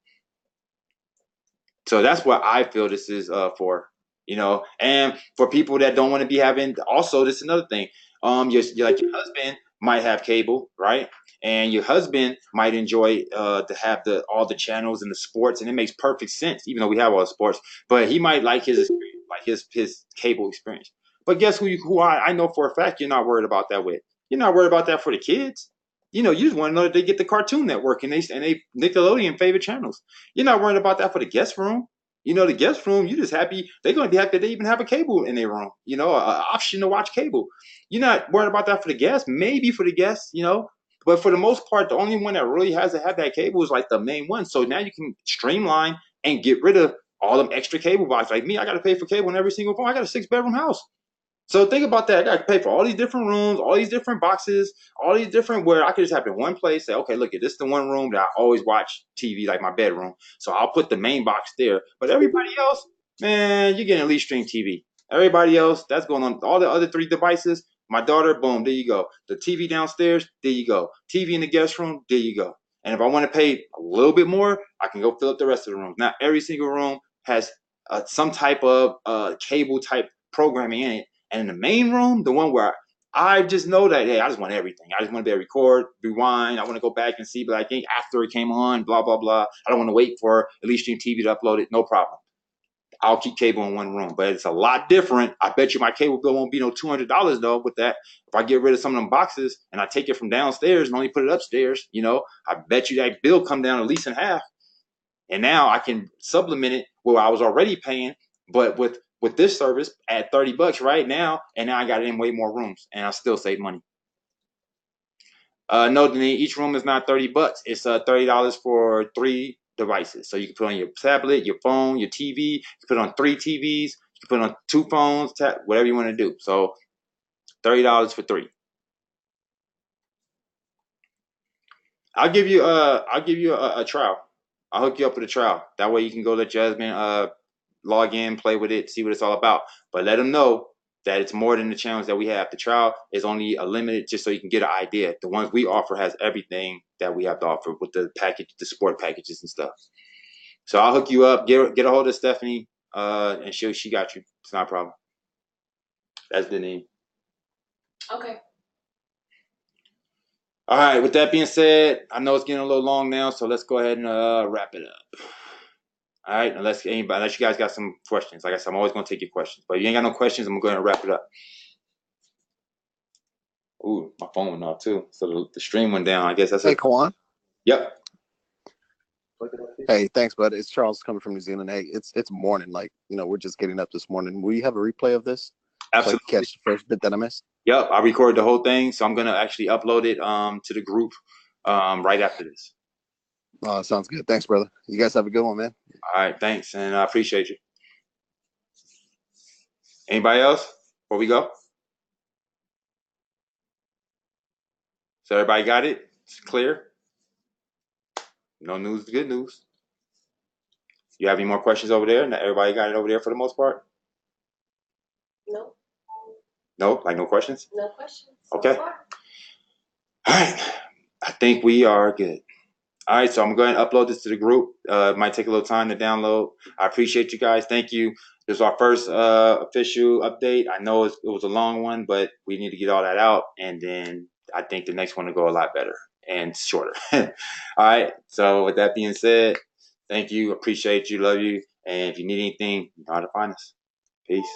So that's what I feel this is for, you know. And for people that don't want to be having, also this is another thing. Like your husband might have cable, right? And your husband might enjoy to have all the channels and the sports, and it makes perfect sense, even though we have all the sports. But he might like his experience, like his cable experience. But guess who I know for a fact you're not worried about that with. You're not worried about that for the kids. You know, you just want to know that they get the Cartoon Network and they Nickelodeon favorite channels. You're not worried about that for the guest room. You know, the guest room, you're just happy. They're going to be happy they even have a cable in their room, you know, an option to watch cable. You're not worried about that for the guests, maybe for the guests, you know. But for the most part, the only one that really has to have that cable is like the main one. So now you can streamline and get rid of all them extra cable boxes. Like me, I got to pay for cable in every single phone. I got a 6-bedroom house. So think about that. I got to pay for all these different rooms, all these different boxes, all these different where I could just have in one place. Say, okay, look, this is the one room that I always watch TV, like my bedroom. So I'll put the main box there. But everybody else, man, you're getting Elite Stream TV. Everybody else, that's going on all the other 3 devices. My daughter, boom, there you go. The TV downstairs, there you go. TV in the guest room, there you go. And if I want to pay a little bit more, I can go fill up the rest of the rooms. Not every single room has some type of cable type programming in it. And in the main room, the one where I just know that, hey, I just want everything. I just want to be able to record, rewind. I want to go back and see, but I think after it came on, blah, blah, blah. I don't want to wait for Elite Stream TV to upload it. No problem. I'll keep cable in one room, but it's a lot different. I bet you my cable bill won't be no $200 though with that. If I get rid of some of them boxes and I take it from downstairs and only put it upstairs, you know, I bet you that bill come down at least in half. And now I can supplement it where I was already paying, but with this service at $30 right now, and now I got it in way more rooms, and I still save money. No, Denise, each room is not $30. It's $30 for 3 devices. So you can put on your tablet, your phone, your TV. You can put on 3 TVs. You can put on 2 phones, whatever you want to do. So $30 for 3. I'll give you a trial. I'll hook you up with a trial. That way you can go let Jasmine log in, play with it, see what it's all about. But let them know that it's more than the challenge that we have. The trial is only a limited just so you can get an idea. The ones we offer has everything that we have to offer with the package, the sport packages and stuff. So I'll hook you up. Get a hold of Stephanie, and she got you. It's not a problem. That's the name. Okay. All right. With that being said, I know it's getting a little long now, so let's go ahead and wrap it up. All right, unless you guys got some questions. Like I said, I'm always going to take your questions. But if you ain't got no questions, I'm going to wrap it up. Ooh, my phone went off too. So the stream went down. I guess that's it. Hey, Kwan. Yep. Hey, thanks, bud. It's Charles coming from New Zealand. Hey, it's morning. Like, you know, we're just getting up this morning. Will you have a replay of this? Absolutely. So I can catch the first bit that I missed? Yep, I recorded the whole thing. So I'm going to actually upload it to the group right after this. Oh, sounds good. Thanks, brother. You guys have a good one, man. All right, thanks. And I appreciate you. Anybody else before we go? So everybody got it? It's clear? No news is good news. You have any more questions over there? Everybody got it over there for the most part? No. No, like no questions? No questions. So Okay. far. All right. I think we are good. All right, so I'm going to upload this to the group. It might take a little time to download. I appreciate you guys. Thank you. This is our first official update. I know it was a long one, but we need to get all that out, and then I think the next one will go a lot better and shorter. All right, so with that being said, thank you. Appreciate you. Love you. And if you need anything, you know how to find us. Peace.